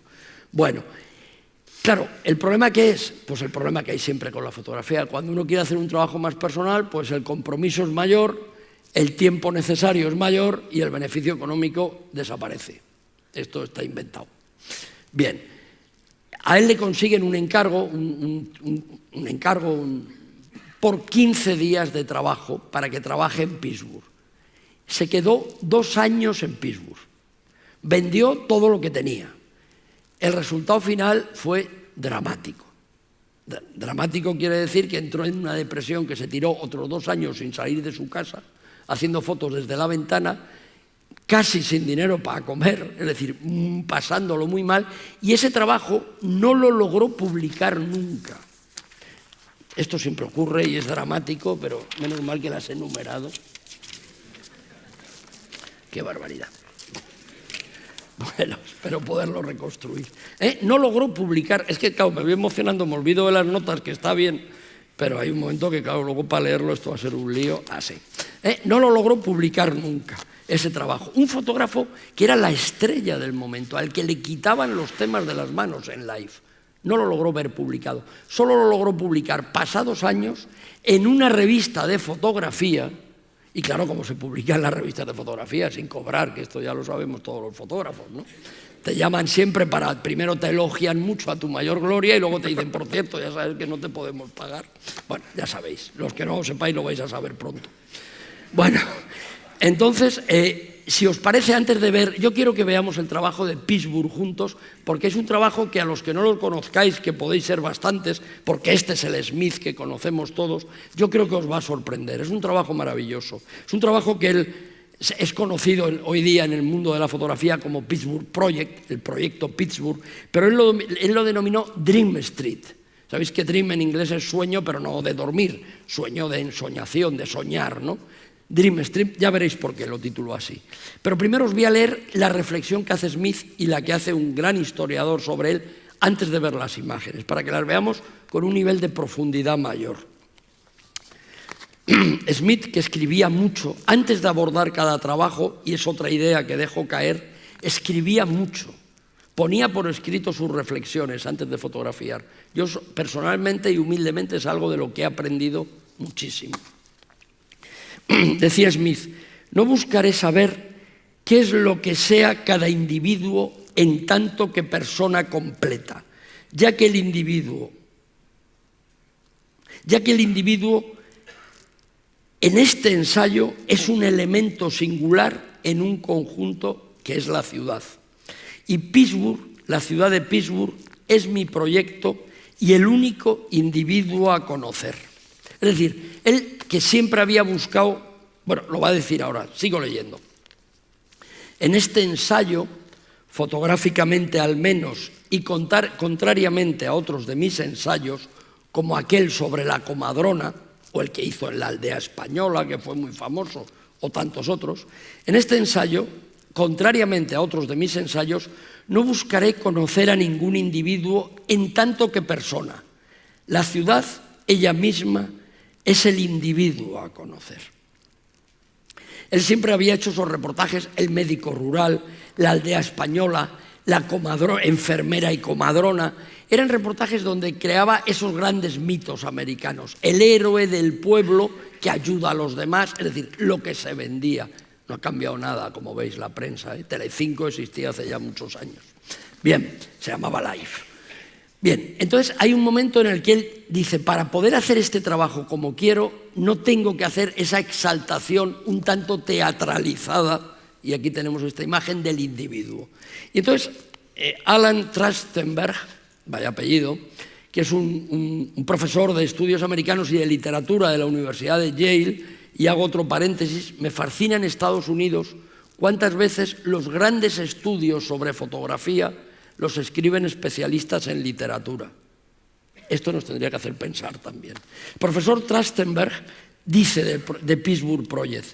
Bueno, claro, ¿el problema qué es? Pues el problema que hay siempre con la fotografía. Cuando uno quiere hacer un trabajo más personal, pues el compromiso es mayor, el tiempo necesario es mayor y el beneficio económico desaparece. Esto está inventado. Bien. A él le consiguen un encargo por 15 días de trabajo para que trabaje en Pittsburgh. Se quedó 2 años en Pittsburgh. Vendió todo lo que tenía. El resultado final fue dramático. Dramático quiere decir que entró en una depresión, que se tiró otros 2 años sin salir de su casa, haciendo fotos desde la ventana, casi sin dinero para comer, es decir, pasándolo muy mal, y ese trabajo no lo logró publicar nunca. Esto siempre ocurre y es dramático, pero menos mal que las he enumerado. ¡Qué barbaridad! Bueno, espero poderlo reconstruir. No logró publicar, es que claro, me voy emocionando, me olvido de las notas, que está bien, pero hay un momento que claro, luego para leerlo esto va a ser un lío, así. No lo logró publicar nunca, ese trabajo. Un fotógrafo que era la estrella del momento, al que le quitaban los temas de las manos en live. No lo logró ver publicado, solo lo logró publicar pasados años en una revista de fotografía. Y claro, como se publica en las revistas de fotografía sin cobrar, que esto ya lo sabemos todos los fotógrafos, ¿no? Te llaman siempre para, primero te elogian mucho a tu mayor gloria y luego te dicen, por cierto, ya sabes que no te podemos pagar. Bueno, ya sabéis, los que no lo sepáis lo vais a saber pronto. Bueno, entonces, si os parece, antes de ver, yo quiero que veamos el trabajo de Pittsburgh juntos, porque es un trabajo que a los que no lo conozcáis, que podéis ser bastantes, porque este es el Smith que conocemos todos, yo creo que os va a sorprender. Es un trabajo maravilloso. Es un trabajo que él es conocido hoy día en el mundo de la fotografía como Pittsburgh Project, el proyecto Pittsburgh, pero él lo denominó Dream Street. Sabéis que dream en inglés es sueño, pero no de dormir, sueño de ensoñación, de soñar, ¿no? Dream Street, ya veréis por qué lo tituló así. Pero primero os voy a leer la reflexión que hace Smith y la que hace un gran historiador sobre él antes de ver las imágenes, para que las veamos con un nivel de profundidad mayor. Smith, que escribía mucho, antes de abordar cada trabajo, y es otra idea que dejo caer, escribía mucho, ponía por escrito sus reflexiones antes de fotografiar. Yo personalmente y humildemente es algo de lo que he aprendido muchísimo. Decía Smith, no buscaré saber qué es lo que sea cada individuo en tanto que persona completa, ya que el individuo en este ensayo es un elemento singular en un conjunto que es la ciudad. Y Pittsburgh, la ciudad de Pittsburgh, es mi proyecto y el único individuo a conocer. Es decir, él que siempre había buscado, bueno, lo va a decir ahora, sigo leyendo. En este ensayo, fotográficamente al menos, y contrariamente a otros de mis ensayos, como aquel sobre la comadrona, o el que hizo en la Aldea Española, que fue muy famoso, o tantos otros, en este ensayo, contrariamente a otros de mis ensayos, no buscaré conocer a ningún individuo en tanto que persona. La ciudad, ella misma, es el individuo a conocer. Él siempre había hecho esos reportajes, el médico rural, la aldea española, la comadrona, enfermera y comadrona. Eran reportajes donde creaba esos grandes mitos americanos. El héroe del pueblo que ayuda a los demás, es decir, lo que se vendía. No ha cambiado nada, como veis, la prensa. Telecinco existía hace ya muchos años. Bien, se llamaba Life. Bien, entonces hay un momento en el que él dice, para poder hacer este trabajo como quiero, no tengo que hacer esa exaltación un tanto teatralizada, y aquí tenemos esta imagen del individuo. Y entonces Alan Trachtenberg, vaya apellido, que es un profesor de estudios americanos y de literatura de la Universidad de Yale, y hago otro paréntesis, me fascina en Estados Unidos cuántas veces los grandes estudios sobre fotografía los escriben especialistas en literatura. Esto nos tendría que hacer pensar también. El profesor Trachtenberg dice de Pittsburgh Project,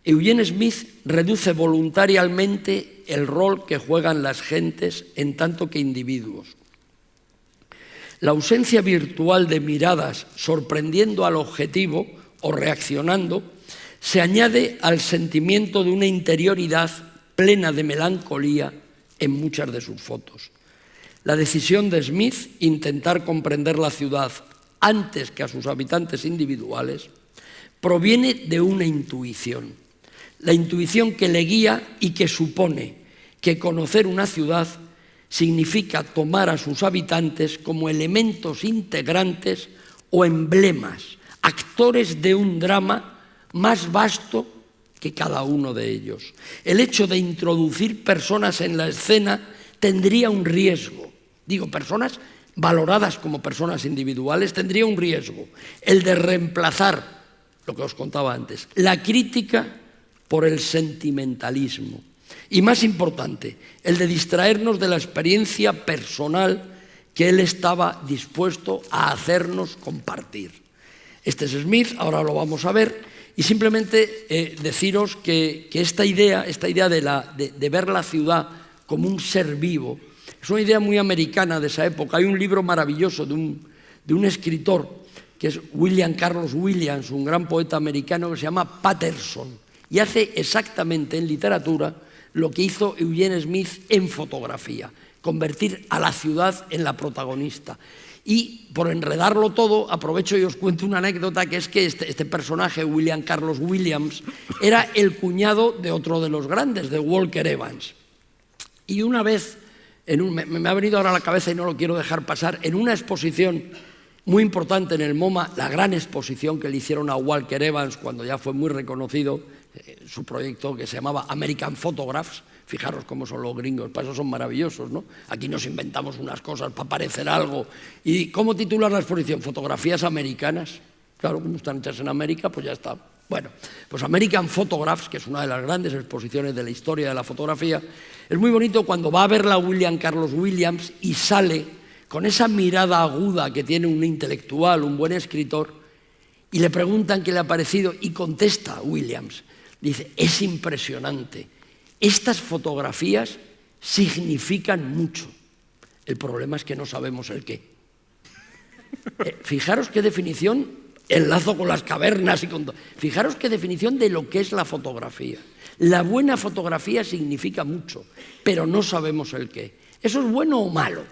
Eugene Smith reduce voluntariamente el rol que juegan las gentes en tanto que individuos. La ausencia virtual de miradas sorprendiendo al objetivo o reaccionando se añade al sentimiento de una interioridad plena de melancolía en muchas de sus fotos. La decisión de Smith, intentar comprender la ciudad antes que a sus habitantes individuales, proviene de una intuición. La intuición que le guía y que supone que conocer una ciudad significa tomar a sus habitantes como elementos integrantes o emblemas, actores de un drama más vasto que cada uno de ellos. El hecho de introducir personas en la escena tendría un riesgo. Digo, personas valoradas como personas individuales tendría un riesgo. El de reemplazar, lo que os contaba antes, la crítica por el sentimentalismo. Y más importante, el de distraernos de la experiencia personal que él estaba dispuesto a hacernos compartir. Este es Smith, ahora lo vamos a ver, y simplemente deciros que esta idea de ver la ciudad como un ser vivo es una idea muy americana de esa época. Hay un libro maravilloso de un escritor que es William Carlos Williams, un gran poeta americano, que se llama Patterson, y hace exactamente en literatura lo que hizo Eugene Smith en fotografía, convertir a la ciudad en la protagonista. Y por enredarlo todo, aprovecho y os cuento una anécdota, que es que este personaje, William Carlos Williams, era el cuñado de otro de los grandes, de Walker Evans. Y una vez, me ha venido ahora a la cabeza y no lo quiero dejar pasar, en una exposición muy importante en el MoMA, la gran exposición que le hicieron a Walker Evans cuando ya fue muy reconocido, su proyecto que se llamaba American Photographs. Fijaros cómo son los gringos, para eso son maravillosos, ¿no? Aquí nos inventamos unas cosas para parecer algo. ¿Y cómo titular la exposición? Fotografías americanas. Claro, como están hechas en América, pues ya está. Bueno, pues American Photographs, que es una de las grandes exposiciones de la historia de la fotografía, es muy bonito cuando va a verla William Carlos Williams y sale con esa mirada aguda que tiene un intelectual, un buen escritor, y le preguntan qué le ha parecido, y contesta Williams, dice, es impresionante. Estas fotografías significan mucho. El problema es que no sabemos el qué. Fijaros qué definición, enlazo con las cavernas y con todo. Fijaros qué definición de lo que es la fotografía. La buena fotografía significa mucho, pero no sabemos el qué. ¿Eso es bueno o malo?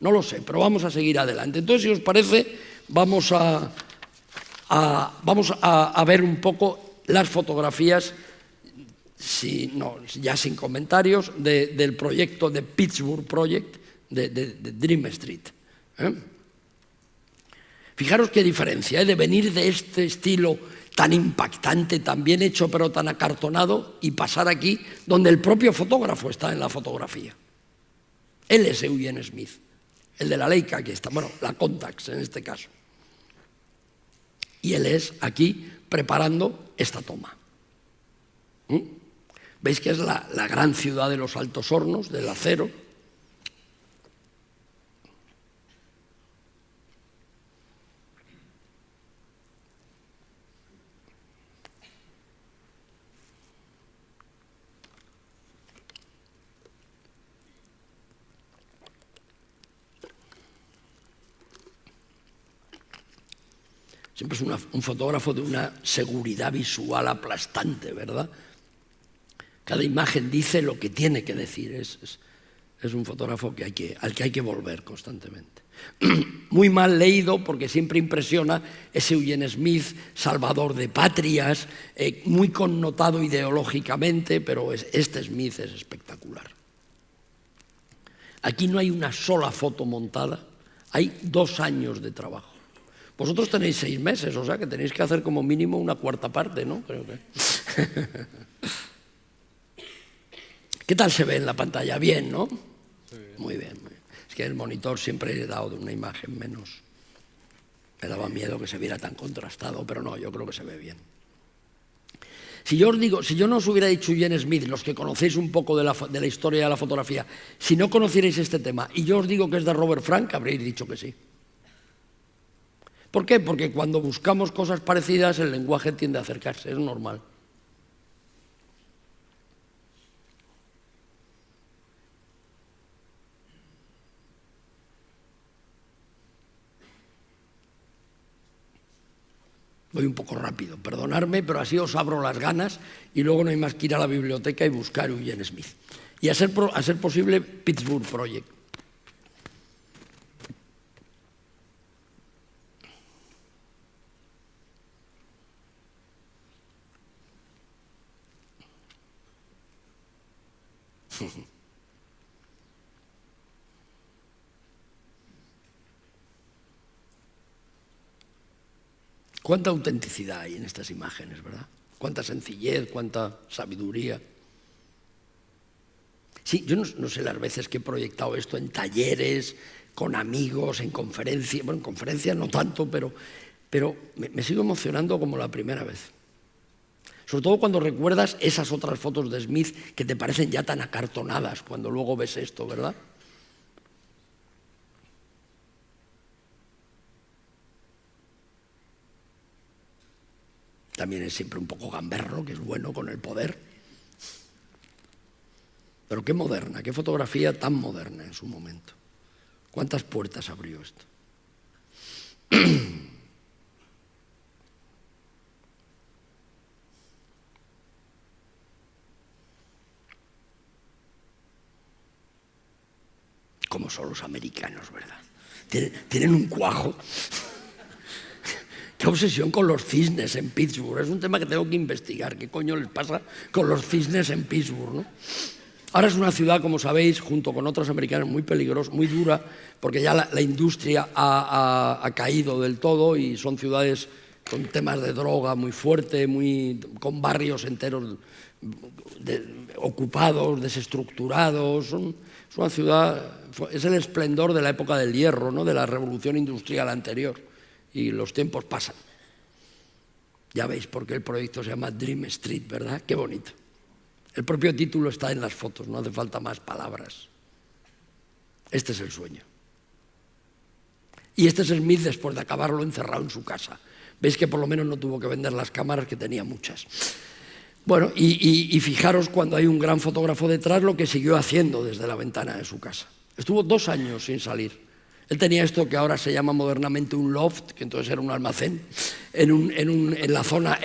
No lo sé, pero vamos a seguir adelante. Entonces, si os parece, vamos a ver un poco las fotografías, ya sin comentarios, del proyecto de Pittsburgh Project, de Dream Street. Fijaros qué diferencia, de venir de este estilo tan impactante, tan bien hecho pero tan acartonado, y pasar aquí donde el propio fotógrafo está en la fotografía. Él es Eugene Smith, el de la Leica, aquí está, bueno, la Contax en este caso. Y él es aquí preparando esta toma. ¿Veis que es la gran ciudad de los altos hornos, del acero? Siempre es un fotógrafo de una seguridad visual aplastante, ¿verdad? Cada imagen dice lo que tiene que decir. Es un fotógrafo al que hay que volver constantemente. Muy mal leído, porque siempre impresiona ese Eugene Smith, salvador de patrias, muy connotado ideológicamente, pero este Smith es espectacular. Aquí no hay una sola foto montada, hay 2 años de trabajo. Vosotros tenéis 6 meses, o sea que tenéis que hacer como mínimo una cuarta parte, ¿no? Creo que. ¿Qué tal se ve en la pantalla? Bien, ¿no? Sí. Muy bien, muy bien. Es que el monitor siempre he dado de una imagen menos. Me daba miedo que se viera tan contrastado, pero no, yo creo que se ve bien. Si yo os digo, si yo no os hubiera dicho Eugene Smith, los que conocéis un poco de la historia de la fotografía, si no conocierais este tema, y yo os digo que es de Robert Frank, habréis dicho que sí. ¿Por qué? Porque cuando buscamos cosas parecidas, el lenguaje tiende a acercarse, es normal. Voy un poco rápido, perdonadme, pero así os abro las ganas y luego no hay más que ir a la biblioteca y buscar Eugene Smith. Y a ser posible, Pittsburgh Project. Cuánta autenticidad hay en estas imágenes, ¿verdad? Cuánta sencillez, cuánta sabiduría. Sí, yo no sé las veces que he proyectado esto en talleres, con amigos, en conferencias. Bueno, en conferencias no tanto, pero me sigo emocionando como la primera vez. Sobre todo cuando recuerdas esas otras fotos de Smith que te parecen ya tan acartonadas cuando luego ves esto, ¿verdad? también es siempre un poco gamberro, que es bueno con el poder. Pero qué moderna, qué fotografía tan moderna en su momento. ¿Cuántas puertas abrió esto? Como son los americanos, ¿verdad? Tienen un cuajo. Qué obsesión con los cisnes en Pittsburgh. Es un tema que tengo que investigar. ¿Qué coño les pasa con los cisnes en Pittsburgh, no? Ahora es una ciudad, como sabéis, junto con otras americanas, muy peligrosa, muy dura, porque ya la industria ha caído del todo y son ciudades con temas de droga muy fuerte, con barrios enteros ocupados, desestructurados. Es una ciudad, es el esplendor de la época del hierro, ¿no? De la revolución industrial anterior, y los tiempos pasan. Ya veis por qué el proyecto se llama Dream Street, ¿verdad? Qué bonito. El propio título está en las fotos, no hace falta más palabras. Este es el sueño. Y este es Smith después de acabarlo encerrado en su casa. Veis que por lo menos no tuvo que vender las cámaras, que tenía muchas. Bueno, y fijaros cuando hay un gran fotógrafo detrás lo que siguió haciendo desde la ventana de su casa. Estuvo 2 años sin salir. Él tenía esto que ahora se llama modernamente un loft, que entonces era un almacén, en la zona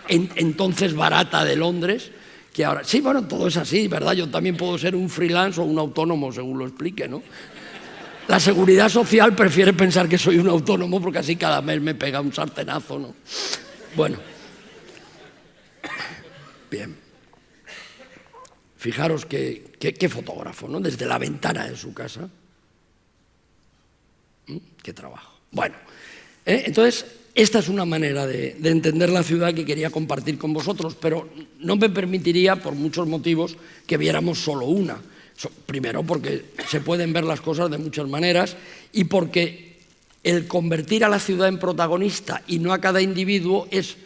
entonces barata de Londres, que ahora... Sí, bueno, todo es así, ¿verdad? Yo también puedo ser un freelance o un autónomo, según lo explique, ¿no? La seguridad social prefiere pensar que soy un autónomo porque así cada mes me pega un sartenazo, ¿no? Bueno. Bien. Fijaros qué fotógrafo, ¿no? Desde la ventana de su casa. Qué trabajo. Bueno, entonces, esta es una manera de entender la ciudad que quería compartir con vosotros, pero no me permitiría, por muchos motivos, que viéramos solo una. Primero, porque se pueden ver las cosas de muchas maneras, y porque el convertir a la ciudad en protagonista y no a cada individuo es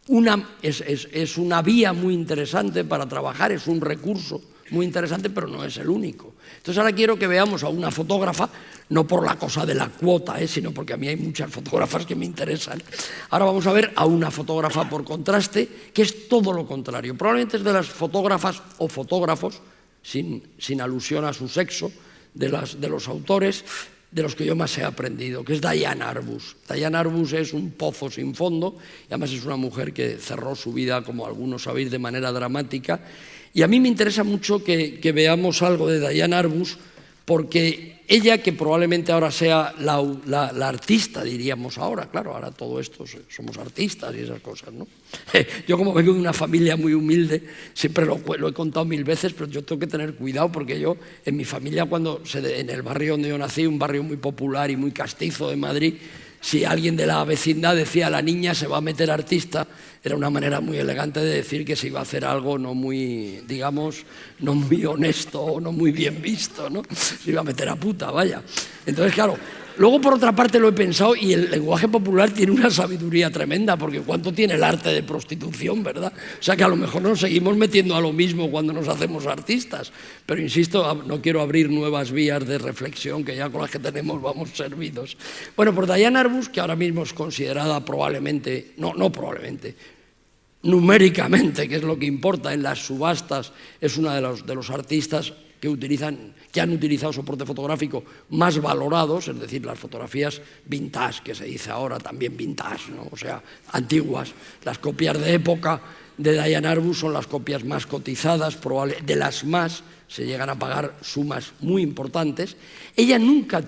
una vía muy interesante para trabajar, es un recurso muy interesante, pero no es el único. Entonces ahora quiero que veamos a una fotógrafa, no por la cosa de la cuota, sino porque a mí hay muchas fotógrafas que me interesan. Ahora vamos a ver a una fotógrafa por contraste, que es todo lo contrario. Probablemente es de las fotógrafas o fotógrafos, sin alusión a su sexo, de los autores, de los que yo más he aprendido, que es Diane Arbus. Diane Arbus es un pozo sin fondo, y además es una mujer que cerró su vida, como algunos sabéis, de manera dramática. Y a mí me interesa mucho que veamos algo de Diane Arbus, porque ella, que probablemente ahora sea la artista, diríamos ahora, claro, ahora todo esto somos artistas y esas cosas, ¿no? Yo, como vengo de una familia muy humilde, siempre lo he contado 1000 veces, pero yo tengo que tener cuidado, porque yo, en mi familia, en el barrio donde yo nací, un barrio muy popular y muy castizo de Madrid, si alguien de la vecindad decía la niña se va a meter artista, era una manera muy elegante de decir que se iba a hacer algo no muy, digamos, no muy honesto o no muy bien visto, ¿no? Se iba a meter a puta, vaya. Entonces, claro, luego por otra parte lo he pensado, y el lenguaje popular tiene una sabiduría tremenda, porque ¿cuánto tiene el arte de prostitución, verdad? O sea que a lo mejor nos seguimos metiendo a lo mismo cuando nos hacemos artistas. Pero insisto, no quiero abrir nuevas vías de reflexión, que ya con las que tenemos vamos servidos. Bueno, por Diane Arbus, que ahora mismo es considerada probablemente, no probablemente, numéricamente, que es lo que importa en las subastas, es una de los artistas que han utilizado soporte fotográfico más valorados, es decir, las fotografías vintage, que se dice ahora también vintage, ¿no? O sea, antiguas. Las copias de época de Diane Arbus son las copias más cotizadas, de las más se llegan a pagar sumas muy importantes. Ella nunca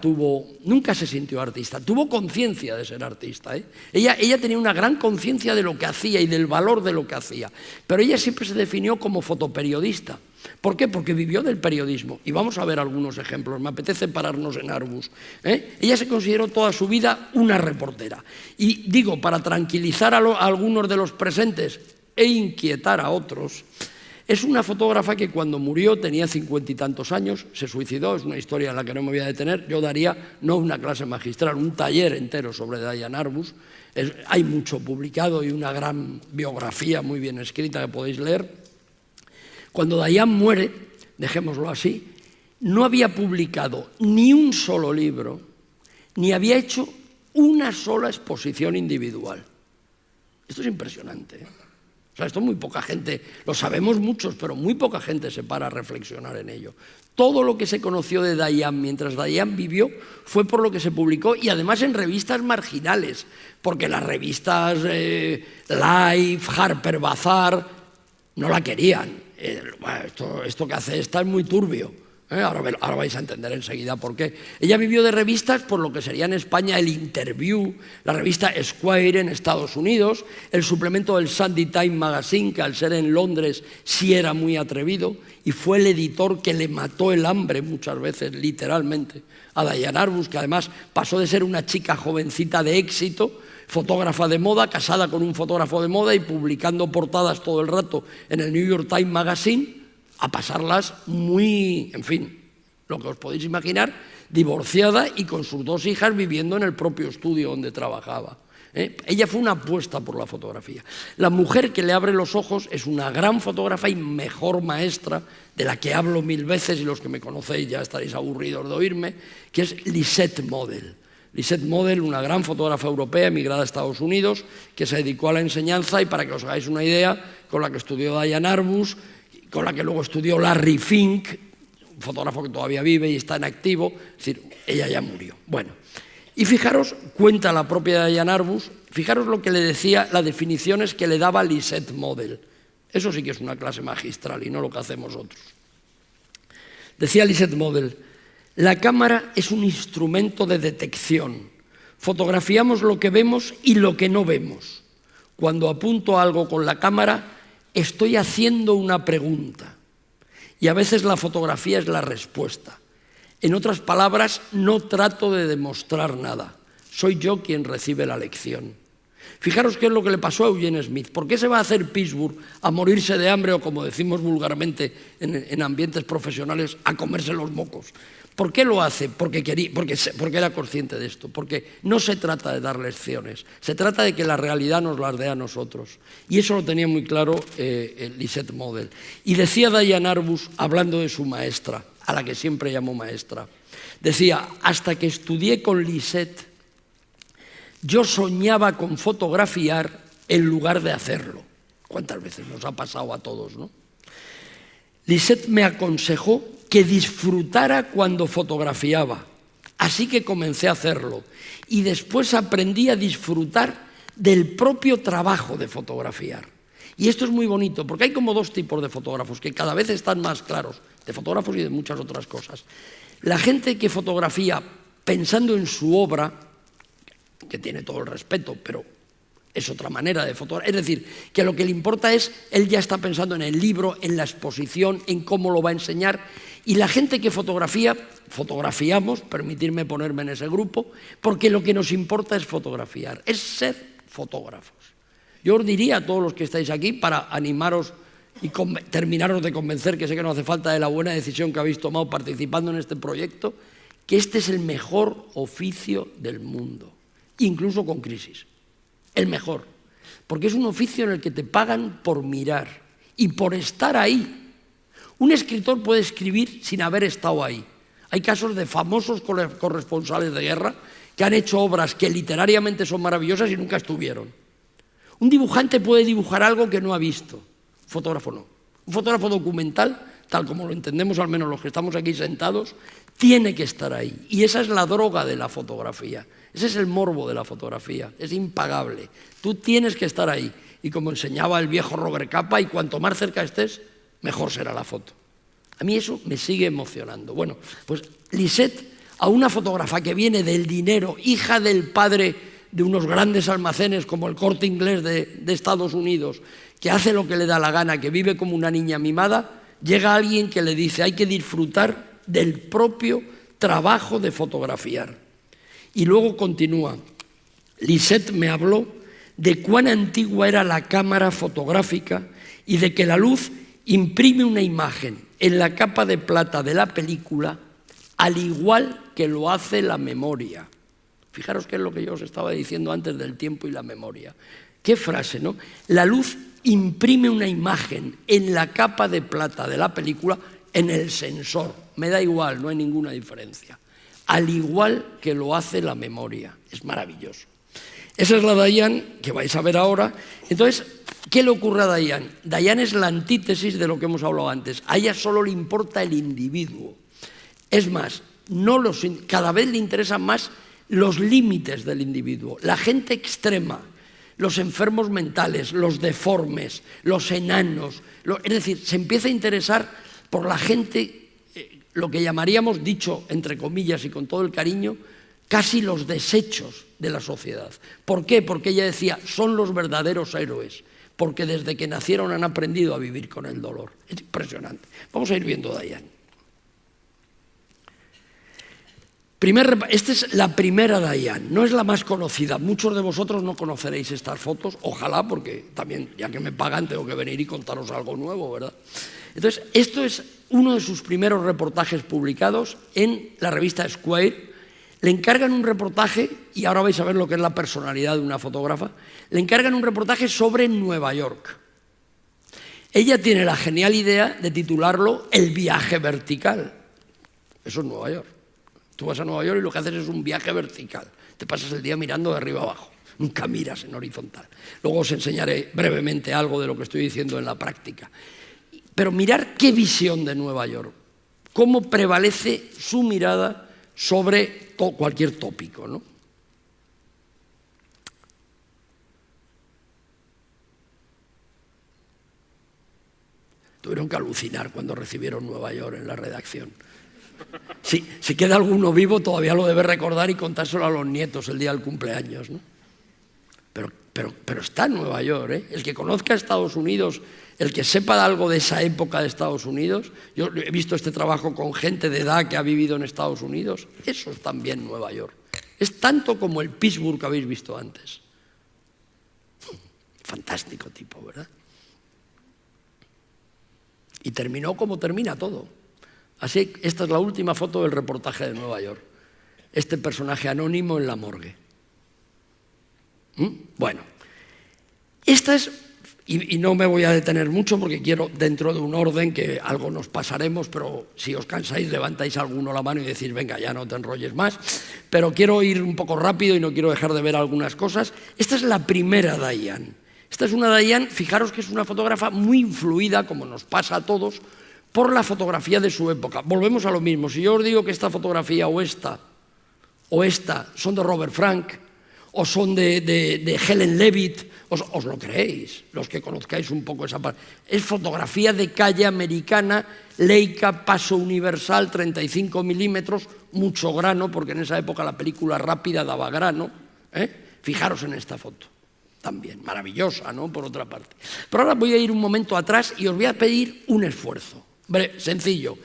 se sintió artista, tuvo conciencia de ser artista, ¿eh? Ella tenía una gran conciencia de lo que hacía y del valor de lo que hacía, pero ella siempre se definió como fotoperiodista. ¿Por qué? Porque vivió del periodismo. Y vamos a ver algunos ejemplos. Me apetece pararnos en Arbus, ¿eh? Ella se consideró toda su vida una reportera. Y digo, para tranquilizar a algunos de los presentes e inquietar a otros, es una fotógrafa que cuando murió tenía 50 y tantos años, se suicidó, es una historia en la que no me voy a detener. Yo daría, no una clase magistral, un taller entero sobre Diane Arbus. Hay mucho publicado y una gran biografía muy bien escrita que podéis leer. Cuando Diane muere, dejémoslo así, no había publicado ni un solo libro, ni había hecho una sola exposición individual. Esto es impresionante, ¿eh? O sea, esto muy poca gente, lo sabemos muchos, pero muy poca gente se para a reflexionar en ello. Todo lo que se conoció de Dayan mientras Dayan vivió fue por lo que se publicó y además en revistas marginales, porque las revistas Life, Harper Bazaar no la querían. Esto que hace esta es muy turbio. Ahora vais a entender enseguida por qué. Ella vivió de revistas por lo que sería en España el Interview, la revista Esquire en Estados Unidos, el suplemento del Sunday Times Magazine, que al ser en Londres sí era muy atrevido, y fue el editor que le mató el hambre muchas veces, literalmente, a Diane Arbus, que además pasó de ser una chica jovencita de éxito, fotógrafa de moda, casada con un fotógrafo de moda y publicando portadas todo el rato en el New York Times Magazine, a pasarlas muy, en fin, lo que os podéis imaginar, divorciada y con sus 2 hijas viviendo en el propio estudio donde trabajaba. Ella fue una apuesta por la fotografía. La mujer que le abre los ojos es una gran fotógrafa y mejor maestra, de la que hablo 1000 veces y los que me conocéis ya estaréis aburridos de oírme, que es Lisette Model. Lisette Model, una gran fotógrafa europea emigrada a Estados Unidos, que se dedicó a la enseñanza y, para que os hagáis una idea, con la que estudió Diane Arbus, con la que luego estudió Larry Fink, un fotógrafo que todavía vive y está en activo, es decir, ella ya murió. Bueno, y fijaros, cuenta la propia Diane Arbus, fijaros lo que le decía, las definiciones que le daba Lisette Model. Eso sí que es una clase magistral y no lo que hacemos otros. Decía Lisette Model: la cámara es un instrumento de detección. Fotografiamos lo que vemos y lo que no vemos. Cuando apunto algo con la cámara, estoy haciendo una pregunta y a veces la fotografía es la respuesta. En otras palabras, no trato de demostrar nada. Soy yo quien recibe la lección. Fijaros qué es lo que le pasó a Eugene Smith. ¿Por qué se va a hacer Pittsburgh a morirse de hambre o, como decimos vulgarmente en ambientes profesionales, a comerse los mocos? ¿Por qué lo hace? Porque era consciente de esto. Porque no se trata de dar lecciones, se trata de que la realidad nos las dé a nosotros. Y eso lo tenía muy claro Lisette Model. Y decía Diane Arbus, hablando de su maestra, a la que siempre llamó maestra, decía: hasta que estudié con Lisette, yo soñaba con fotografiar en lugar de hacerlo. ¿Cuántas veces nos ha pasado a todos, no? Lisette me aconsejó que disfrutara cuando fotografiaba, así que comencé a hacerlo y después aprendí a disfrutar del propio trabajo de fotografiar. Y esto es muy bonito, porque hay como 2 tipos de fotógrafos que cada vez están más claros, de fotógrafos y de muchas otras cosas. La gente que fotografía pensando en su obra, que tiene todo el respeto, pero es otra manera de fotografiar. Es decir, que lo que le importa es, él ya está pensando en el libro, en la exposición, en cómo lo va a enseñar. Y la gente que fotografiamos, permitirme ponerme en ese grupo, porque lo que nos importa es fotografiar, es ser fotógrafos. Yo os diría a todos los que estáis aquí, para animaros y terminaros de convencer, que sé que no hace falta, de la buena decisión que habéis tomado participando en este proyecto, que este es el mejor oficio del mundo, incluso con crisis. El mejor, porque es un oficio en el que te pagan por mirar y por estar ahí. Un escritor puede escribir sin haber estado ahí. Hay casos de famosos corresponsales de guerra que han hecho obras que literariamente son maravillosas y nunca estuvieron. Un dibujante puede dibujar algo que no ha visto, un fotógrafo no. Un fotógrafo documental, tal como lo entendemos al menos los que estamos aquí sentados, tiene que estar ahí. Y esa es la droga de la fotografía. Ese es el morbo de la fotografía, es impagable. Tú tienes que estar ahí. Y como enseñaba el viejo Robert Capa, y cuanto más cerca estés, mejor será la foto. A mí eso me sigue emocionando. Bueno, pues Lisette, a una fotógrafa que viene del dinero, hija del padre de unos grandes almacenes como el Corte Inglés de Estados Unidos, que hace lo que le da la gana, que vive como una niña mimada, llega alguien que le dice: hay que disfrutar del propio trabajo de fotografiar. Y luego continúa: Lisette me habló de cuán antigua era la cámara fotográfica y de que la luz imprime una imagen en la capa de plata de la película al igual que lo hace la memoria. Fijaros qué es lo que yo os estaba diciendo antes del tiempo y la memoria. Qué frase, ¿no? La luz imprime una imagen en la capa de plata de la película, en el sensor. Me da igual, no hay ninguna diferencia. Al igual que lo hace la memoria. Es maravilloso. Esa es la Diane que vais a ver ahora. Entonces, ¿qué le ocurre a Diane? Diane es la antítesis de lo que hemos hablado antes. A ella solo le importa el individuo. Es más, cada vez le interesan más los límites del individuo, la gente extrema, los enfermos mentales, los deformes, los enanos. Es decir, se empieza a interesar por la gente, lo que llamaríamos, dicho entre comillas y con todo el cariño, casi los desechos de la sociedad. ¿Por qué? Porque ella decía, son los verdaderos héroes, porque desde que nacieron han aprendido a vivir con el dolor. Es impresionante. Vamos a ir viendo a Diane. Esta es la primera Diane, no es la más conocida. Muchos de vosotros no conoceréis estas fotos, ojalá, porque también, ya que me pagan, tengo que venir y contaros algo nuevo, ¿verdad? Entonces, esto es uno de sus primeros reportajes publicados en la revista Square. Le encargan un reportaje, y ahora vais a ver lo que es la personalidad de una fotógrafa, le encargan un reportaje sobre Nueva York. Ella tiene la genial idea de titularlo El viaje vertical. Eso es Nueva York. Tú vas a Nueva York y lo que haces es un viaje vertical. Te pasas el día mirando de arriba abajo. Nunca miras en horizontal. Luego os enseñaré brevemente algo de lo que estoy diciendo en la práctica. Pero mirar qué visión de Nueva York. Cómo prevalece su mirada sobre cualquier tópico, ¿no? Tuvieron que alucinar cuando recibieron Nueva York en la redacción. Si queda alguno vivo, todavía lo debe recordar y contárselo a los nietos el día del cumpleaños, ¿no? Pero está en Nueva York, ¿eh? El que conozca Estados Unidos, el que sepa algo de esa época de Estados Unidos, yo he visto este trabajo con gente de edad que ha vivido en Estados Unidos, eso es también Nueva York. Es tanto como el Pittsburgh que habéis visto antes. Fantástico tipo, ¿verdad? Y terminó como termina todo. Así, esta es la última foto del reportaje de Nueva York. Este personaje anónimo en la morgue. Bueno, esta es, y no me voy a detener mucho porque quiero, dentro de un orden que algo nos pasaremos, pero si os cansáis, levantáis alguno la mano y decís, venga, ya no te enrolles más. Pero quiero ir un poco rápido y no quiero dejar de ver algunas cosas. Esta es la primera Diane. Esta es una Diane, fijaros que es una fotógrafa muy influida, como nos pasa a todos, por la fotografía de su época. Volvemos a lo mismo. Si yo os digo que esta fotografía o esta son de Robert Frank o son de Helen Levitt, os lo creéis, los que conozcáis un poco esa parte. Es fotografía de calle americana, Leica, paso universal, 35 milímetros, mucho grano, porque en esa época la película rápida daba grano. Fijaros en esta foto. También, maravillosa, ¿no? Por otra parte. Pero ahora voy a ir un momento atrás y os voy a pedir un esfuerzo. Sencillo.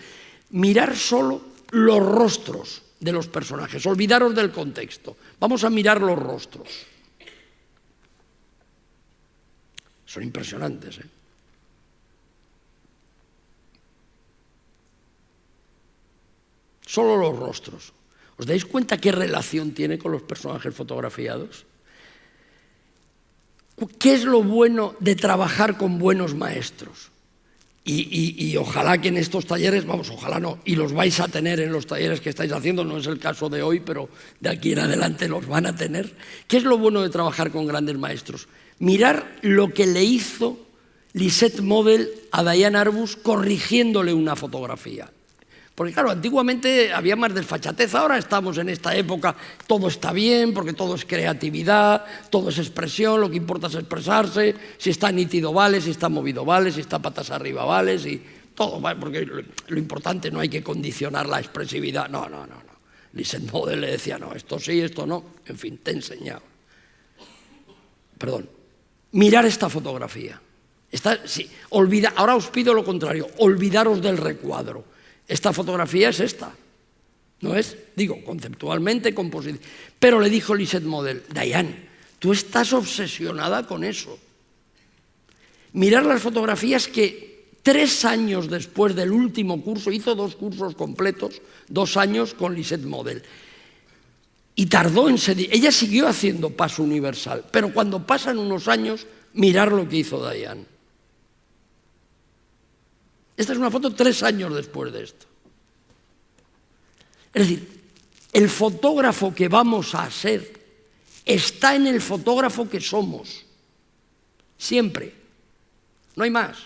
Mirar solo los rostros de los personajes. Olvidaros del contexto. Vamos a mirar los rostros. Son impresionantes, ¿eh? Solo los rostros. ¿Os dais cuenta qué relación tiene con los personajes fotografiados? ¿Qué es lo bueno de trabajar con buenos maestros? Y ojalá que en estos talleres, vamos, ojalá no, y los vais a tener en los talleres que estáis haciendo, no es el caso de hoy, pero de aquí en adelante los van a tener. ¿Qué es lo bueno de trabajar con grandes maestros? Mirar lo que le hizo Lisette Model a Diane Arbus corrigiéndole una fotografía. Porque claro, antiguamente había más desfachatez, ahora estamos en esta época, todo está bien, porque todo es creatividad, todo es expresión, lo que importa es expresarse, si está nítido vale, si está movido vale, si está patas arriba vale, si todo vale, porque lo importante no hay que condicionar la expresividad, no. Lisette Model le decía, no, esto sí, esto no, en fin, te he enseñado. Perdón, mirar esta fotografía. Ahora os pido lo contrario, olvidaros del recuadro. Esta fotografía es esta, ¿no es? Digo, conceptualmente, composición. Pero le dijo Lisette Model, Diane, tú estás obsesionada con eso. Mirar las fotografías que 3 años después del último curso, hizo 2 cursos completos, 2 años con Lisette Model. Y tardó en seguir. Ella siguió haciendo paso universal, pero cuando pasan unos años, mirar lo que hizo Diane. Esta es una foto 3 años después de esto. Es decir, el fotógrafo que vamos a ser está en el fotógrafo que somos. Siempre. No hay más.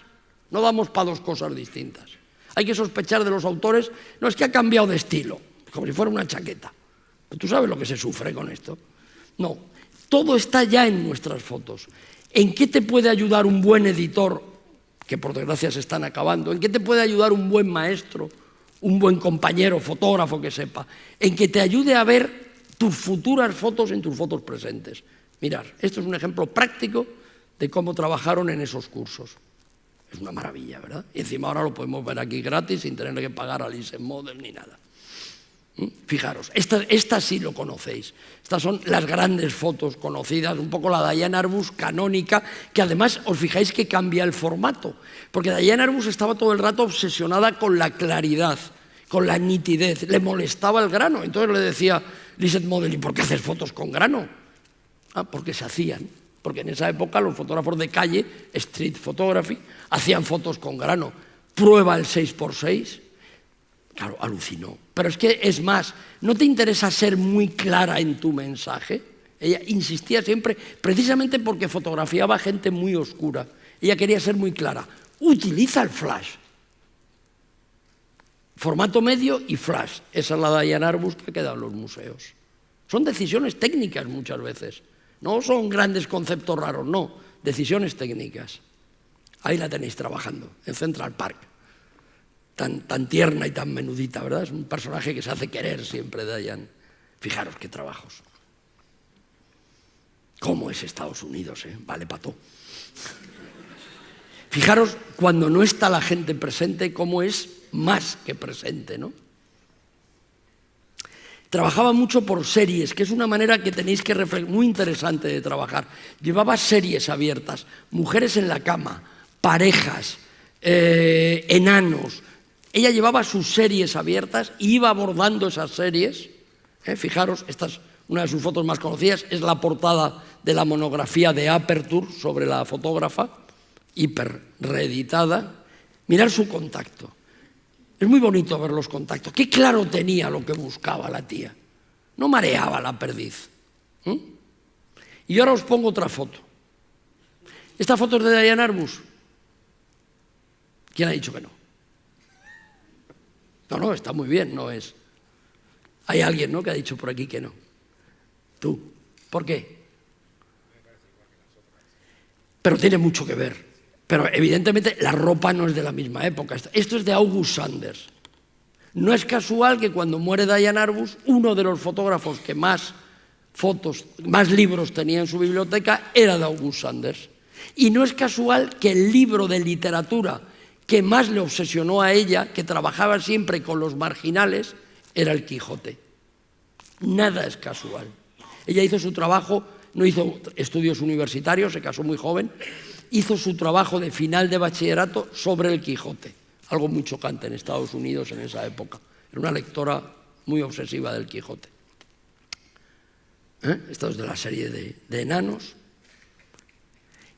No damos para dos cosas distintas. Hay que sospechar de los autores, no es que ha cambiado de estilo, como si fuera una chaqueta. Pero tú sabes lo que se sufre con esto. No, todo está ya en nuestras fotos. ¿En qué te puede ayudar un buen editor, que por desgracia se están acabando? ¿En qué te puede ayudar un buen maestro, un buen compañero, fotógrafo que sepa? En que te ayude a ver tus futuras fotos en tus fotos presentes. Mirad, esto es un ejemplo práctico de cómo trabajaron en esos cursos. Es una maravilla, ¿verdad? Y encima ahora lo podemos ver aquí gratis sin tener que pagar a License Model ni nada. Fijaros, esta sí lo conocéis. Estas son las grandes fotos conocidas, un poco la Diane Arbus canónica, que además os fijáis que cambia el formato, porque Diane Arbus estaba todo el rato obsesionada con la claridad, con la nitidez, le molestaba el grano. Entonces le decía License Model, ¿y por qué haces fotos con grano? Ah, porque se hacían, porque en esa época los fotógrafos de calle, street photography, hacían fotos con grano. Prueba el 6x6. Claro, alucinó. Pero es que, es más, ¿no te interesa ser muy clara en tu mensaje? Ella insistía siempre, precisamente porque fotografiaba gente muy oscura. Ella quería ser muy clara. Utiliza el flash. Formato medio y flash. Esa es la Diane Arbus que queda en los museos. Son decisiones técnicas muchas veces. No son grandes conceptos raros, no. Decisiones técnicas. Ahí la tenéis trabajando, en Central Park. Tan tierna y tan menudita, ¿verdad? Es un personaje que se hace querer siempre, Diane. Fijaros qué trabajos. ¿Cómo es Estados Unidos, eh? Vale para todo. Fijaros, cuando no está la gente presente, cómo es más que presente, ¿no? Trabajaba mucho por series, que es una manera que tenéis que reflexionar, muy interesante de trabajar. Llevaba series abiertas, mujeres en la cama, parejas, enanos. Ella llevaba sus series abiertas y iba abordando esas series. Fijaros, esta es una de sus fotos más conocidas, es la portada de la monografía de Aperture sobre la fotógrafa, hiper reeditada. Mirad su contacto. Es muy bonito ver los contactos. Qué claro tenía lo que buscaba la tía. No mareaba la perdiz. Y ahora os pongo otra foto. ¿Esta foto es de Diane Arbus? ¿Quién ha dicho que no? No, está muy bien, no es. Hay alguien, ¿no?, que ha dicho por aquí que no. Tú. ¿Por qué? Pero tiene mucho que ver. Pero evidentemente la ropa no es de la misma época. Esto es de August Sanders. No es casual que cuando muere Diane Arbus, uno de los fotógrafos que más fotos, más libros tenía en su biblioteca era de August Sanders. Y no es casual que el libro de literatura que más le obsesionó a ella, que trabajaba siempre con los marginales, era el Quijote. Nada es casual. Ella hizo su trabajo, no hizo estudios universitarios, se casó muy joven, hizo su trabajo de final de bachillerato sobre el Quijote, algo muy chocante en Estados Unidos en esa época. Era una lectora muy obsesiva del Quijote. Esto es de la serie de enanos.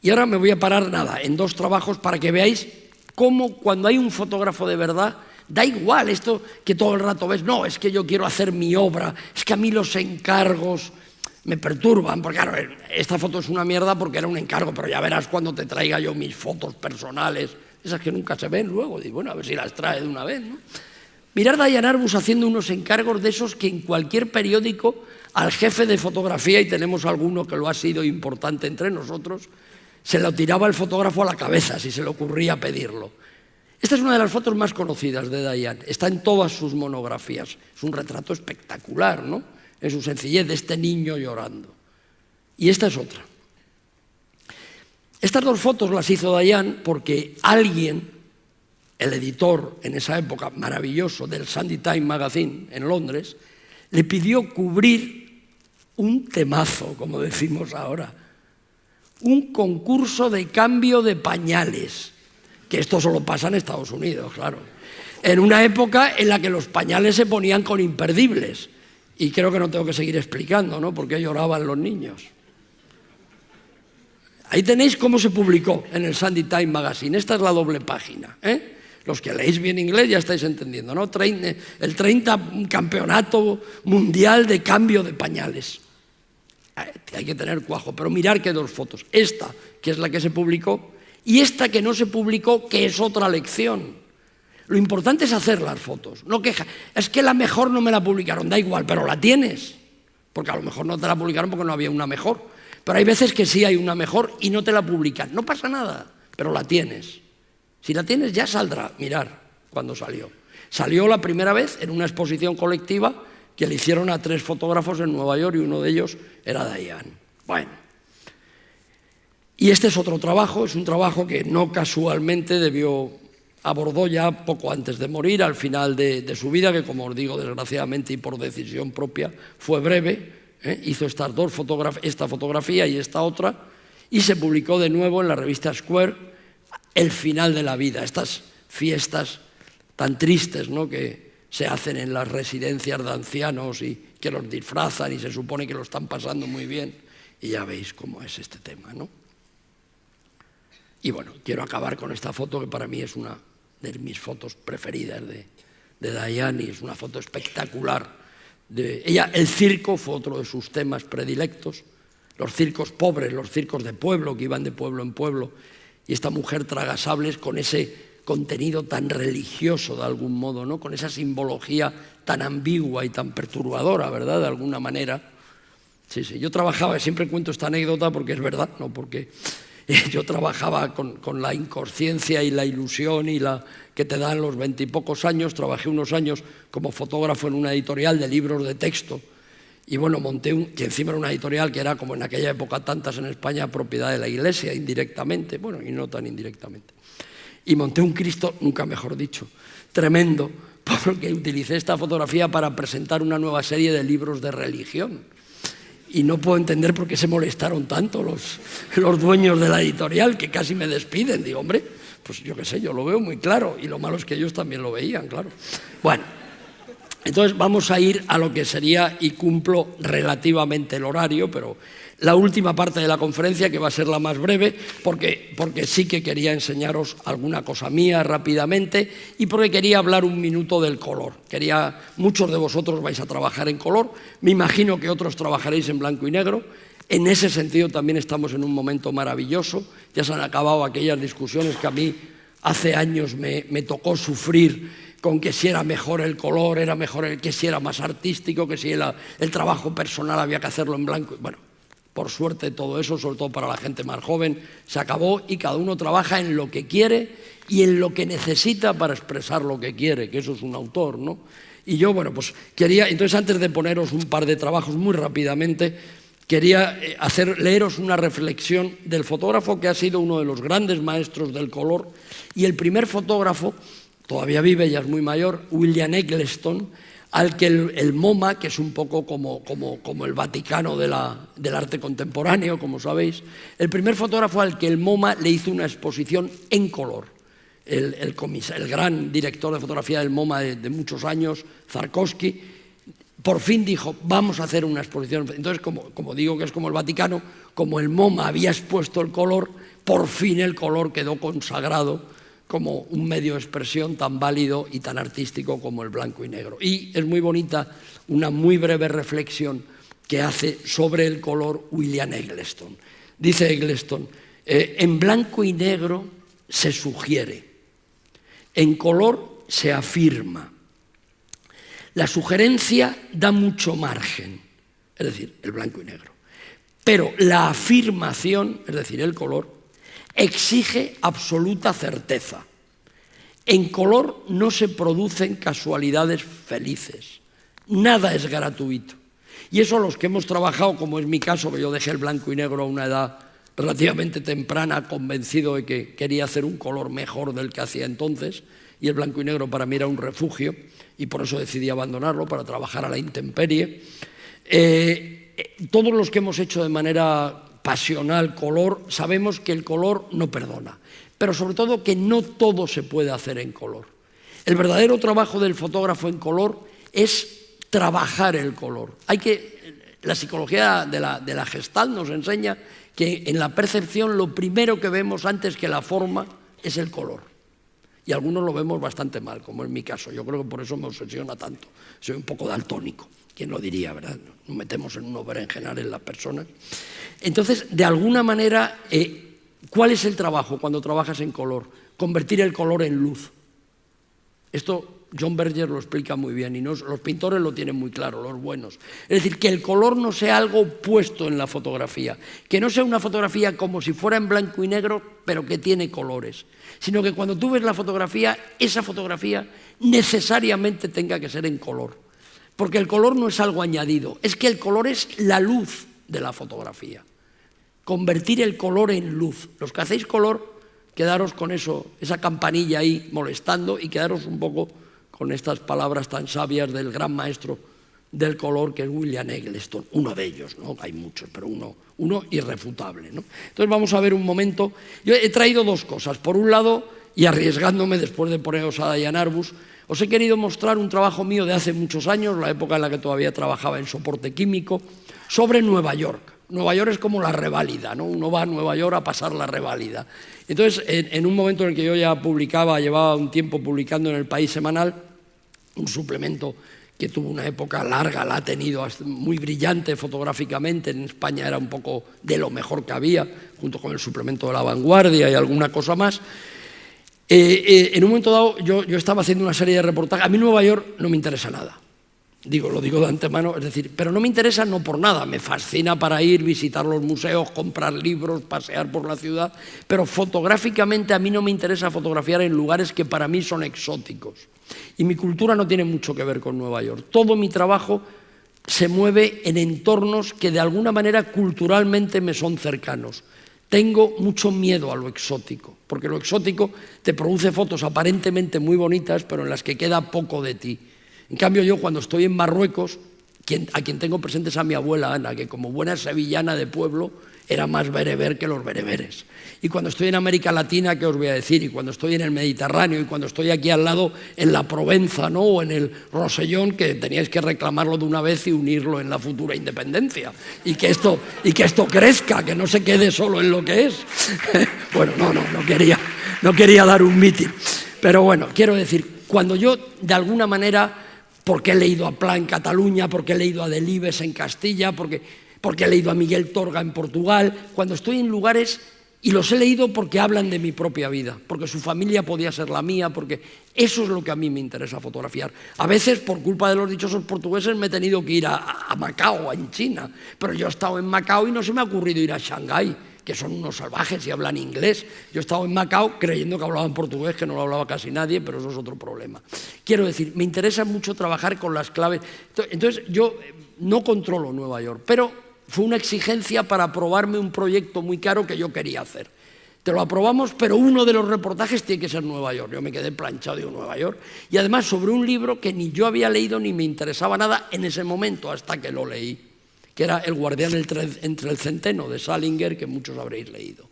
Y ahora me voy a parar, en dos trabajos para que veáis cómo cuando hay un fotógrafo de verdad, da igual esto que todo el rato ves, no, es que yo quiero hacer mi obra, es que a mí los encargos me perturban, porque claro, esta foto es una mierda porque era un encargo, pero ya verás cuando te traiga yo mis fotos personales, esas que nunca se ven luego, digo, bueno, a ver si las trae de una vez, ¿no? Mirad a Diane Arbus haciendo unos encargos de esos que en cualquier periódico al jefe de fotografía, y tenemos alguno que lo ha sido importante entre nosotros, se lo tiraba el fotógrafo a la cabeza si se le ocurría pedirlo. Esta es una de las fotos más conocidas de Diane, está en todas sus monografías, es un retrato espectacular, ¿no?, en su sencillez, de este niño llorando. Y esta es otra. Estas dos fotos las hizo Diane porque alguien, el editor en esa época maravilloso del Sunday Times Magazine en Londres, le pidió cubrir un temazo, como decimos ahora, un concurso de cambio de pañales, que esto solo pasa en Estados Unidos, claro, en una época en la que los pañales se ponían con imperdibles, y creo que no tengo que seguir explicando, ¿no?, por qué lloraban los niños. Ahí tenéis cómo se publicó en el Sunday Times Magazine, esta es la doble página, Los que leéis bien inglés ya estáis entendiendo, ¿no? El 30 campeonato mundial de cambio de pañales. Hay que tener cuajo, pero mirar que 2 fotos. Esta, que es la que se publicó, y esta que no se publicó, que es otra lección. Lo importante es hacer las fotos, no queja. Es que la mejor no me la publicaron, da igual, pero la tienes. Porque a lo mejor no te la publicaron porque no había una mejor. Pero hay veces que sí hay una mejor y no te la publican. No pasa nada, pero la tienes. Si la tienes ya saldrá. Mirar cuando salió. Salió la primera vez en una exposición colectiva que le hicieron a 3 fotógrafos en Nueva York y uno de ellos era Diane. Bueno. Y este es otro trabajo, es un trabajo que no casualmente abordó ya poco antes de morir, al final de su vida, que como os digo, desgraciadamente y por decisión propia, fue breve. Hizo estas 2 fotografías, esta fotografía y esta otra, y se publicó de nuevo en la revista Square el final de la vida, estas fiestas tan tristes, ¿no?, que se hacen en las residencias de ancianos y que los disfrazan y se supone que lo están pasando muy bien, y ya veis cómo es este tema, ¿no? Y bueno, quiero acabar con esta foto que para mí es una de mis fotos preferidas de Diane, y es una foto espectacular. Ella, el circo fue otro de sus temas predilectos, los circos pobres, los circos de pueblo, que iban de pueblo en pueblo, y esta mujer tragasables con ese contenido tan religioso de algún modo, ¿no?, con esa simbología tan ambigua y tan perturbadora, ¿verdad?, de alguna manera. Sí, yo trabajaba, siempre cuento esta anécdota porque es verdad, no porque... Yo trabajaba con la inconsciencia y la ilusión y la que te dan los 20 y pocos años. Trabajé unos años como fotógrafo en una editorial de libros de texto y bueno, monté que encima era una editorial que era, como en aquella época tantas en España, propiedad de la Iglesia indirectamente, bueno, y no tan indirectamente. Y monté un Cristo, nunca mejor dicho, tremendo, porque utilicé esta fotografía para presentar una nueva serie de libros de religión. Y no puedo entender por qué se molestaron tanto los dueños de la editorial, que casi me despiden. Digo, hombre, pues yo qué sé, yo lo veo muy claro, y lo malo es que ellos también lo veían, claro. Bueno, entonces vamos a ir a lo que sería, y cumplo relativamente el horario, pero la última parte de la conferencia, que va a ser la más breve, porque sí que quería enseñaros alguna cosa mía rápidamente y porque quería hablar un minuto del color. Muchos de vosotros vais a trabajar en color, me imagino que otros trabajaréis en blanco y negro. En ese sentido también estamos en un momento maravilloso. Ya se han acabado aquellas discusiones que a mí hace años me tocó sufrir, con que si era mejor el color, que si era más artístico, que si el trabajo personal había que hacerlo en blanco. Bueno, por suerte todo eso, sobre todo para la gente más joven, se acabó y cada uno trabaja en lo que quiere y en lo que necesita para expresar lo que quiere, que eso es un autor, ¿no? Y yo, bueno, pues quería, entonces antes de poneros un par de trabajos muy rápidamente, quería leeros una reflexión del fotógrafo que ha sido uno de los grandes maestros del color, y el primer fotógrafo, todavía vive, ya es muy mayor, William Eggleston, al que el MoMA, que es un poco como el Vaticano del arte contemporáneo, como sabéis, el primer fotógrafo al que el MoMA le hizo una exposición en color. El gran director de fotografía del MoMA de muchos años, Zarkowski, por fin dijo, vamos a hacer una exposición. Entonces, como digo que es como el Vaticano, como el MoMA había expuesto el color, por fin el color quedó consagrado como un medio de expresión tan válido y tan artístico como el blanco y negro. Y es muy bonita una muy breve reflexión que hace sobre el color William Eggleston. Dice Eggleston, en blanco y negro se sugiere, en color se afirma. La sugerencia da mucho margen, es decir, el blanco y negro. Pero la afirmación, es decir, el color, exige absoluta certeza. En color no se producen casualidades felices. Nada es gratuito. Y eso los que hemos trabajado, como es mi caso, que yo dejé el blanco y negro a una edad relativamente temprana, convencido de que quería hacer un color mejor del que hacía entonces, y el blanco y negro para mí era un refugio, y por eso decidí abandonarlo para trabajar a la intemperie. Todos los que hemos hecho de manera pasional color, sabemos que el color no perdona, pero sobre todo que no todo se puede hacer en color. El verdadero trabajo del fotógrafo en color es trabajar el color. La psicología de la Gestalt nos enseña que en la percepción lo primero que vemos antes que la forma es el color. Y algunos lo vemos bastante mal, como en mi caso. Yo creo que por eso me obsesiona tanto. Soy un poco daltónico. ¿Quién lo diría, verdad? Nos metemos en unos berenjenales en las personas. Entonces, de alguna manera, ¿cuál es el trabajo cuando trabajas en color? Convertir el color en luz. Esto John Berger lo explica muy bien y los pintores lo tienen muy claro, los buenos. Es decir, que el color no sea algo puesto en la fotografía, que no sea una fotografía como si fuera en blanco y negro, pero que tiene colores, sino que cuando tú ves la fotografía, esa fotografía necesariamente tenga que ser en color, porque el color no es algo añadido, es que el color es la luz de la fotografía. Convertir el color en luz. Los que hacéis color, quedaros con eso, esa campanilla ahí molestando y quedaros un poco con estas palabras tan sabias del gran maestro del color que es William Eggleston, uno de ellos, ¿no? Hay muchos, pero uno irrefutable, ¿no? Entonces vamos a ver un momento. Yo he traído dos cosas. Por un lado, y arriesgándome después de poneros a Diane Arbus, os he querido mostrar un trabajo mío de hace muchos años, la época en la que todavía trabajaba en soporte químico, sobre Nueva York. Nueva York es como la reválida, ¿no? Uno va a Nueva York a pasar la reválida. Entonces, en un momento en el que yo ya llevaba un tiempo publicando en El País semanal, un suplemento que tuvo una época larga, la ha tenido muy brillante fotográficamente, en España era un poco de lo mejor que había, junto con el suplemento de La Vanguardia y alguna cosa más. En un momento dado yo estaba haciendo una serie de reportajes. A mí Nueva York no me interesa nada. Lo digo de antemano, es decir, pero no me interesa no por nada, me fascina para ir, visitar los museos, comprar libros, pasear por la ciudad, pero fotográficamente a mí no me interesa fotografiar en lugares que para mí son exóticos. Y mi cultura no tiene mucho que ver con Nueva York. Todo mi trabajo se mueve en entornos que de alguna manera culturalmente me son cercanos. Tengo mucho miedo a lo exótico, porque lo exótico te produce fotos aparentemente muy bonitas, pero en las que queda poco de ti. En cambio, yo cuando estoy en Marruecos, a quien tengo presente es a mi abuela Ana, que como buena sevillana de pueblo era más bereber que los bereberes. Y cuando estoy en América Latina, ¿qué os voy a decir? Y cuando estoy en el Mediterráneo, y cuando estoy aquí al lado en la Provenza, ¿no? O en el Rosellón, que teníais que reclamarlo de una vez y unirlo en la futura independencia. Y que esto crezca, que no se quede solo en lo que es. Bueno, no quería dar un mitin. Pero bueno, quiero decir, cuando yo de alguna manera, porque he leído a Pla en Cataluña, porque he leído a Delibes en Castilla, porque he leído a Miguel Torga en Portugal, cuando estoy en lugares, y los he leído porque hablan de mi propia vida, porque su familia podía ser la mía, porque eso es lo que a mí me interesa fotografiar. A veces, por culpa de los dichosos portugueses, me he tenido que ir a Macao, en China, pero yo he estado en Macao y no se me ha ocurrido ir a Shanghái, que son unos salvajes y hablan inglés. Yo he estado en Macao creyendo que hablaban portugués, que no lo hablaba casi nadie, pero eso es otro problema. Quiero decir, me interesa mucho trabajar con las claves. Entonces, yo no controlo Nueva York, pero fue una exigencia para aprobarme un proyecto muy caro que yo quería hacer. Te lo aprobamos, pero uno de los reportajes tiene que ser Nueva York. Yo me quedé planchado, digo, Nueva York. Y además sobre un libro que ni yo había leído ni me interesaba nada en ese momento, hasta que lo leí, que era El guardián entre el centeno, de Salinger, que muchos habréis leído.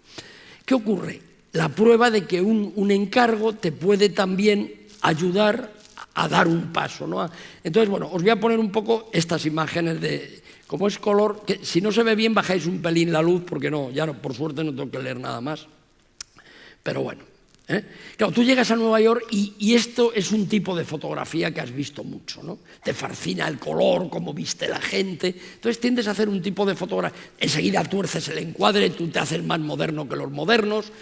¿Qué ocurre? La prueba de que un encargo te puede también ayudar a dar un paso, ¿no? Entonces, bueno, os voy a poner un poco estas imágenes de... Como es color, que si no se ve bien bajáis un pelín la luz, porque por suerte no tengo que leer nada más. Pero bueno, claro, tú llegas a Nueva York y esto es un tipo de fotografía que has visto mucho, ¿no? Te fascina el color, cómo viste la gente. Entonces tiendes a hacer un tipo de fotografía. Enseguida tuerces el encuadre, tú te haces más moderno que los modernos.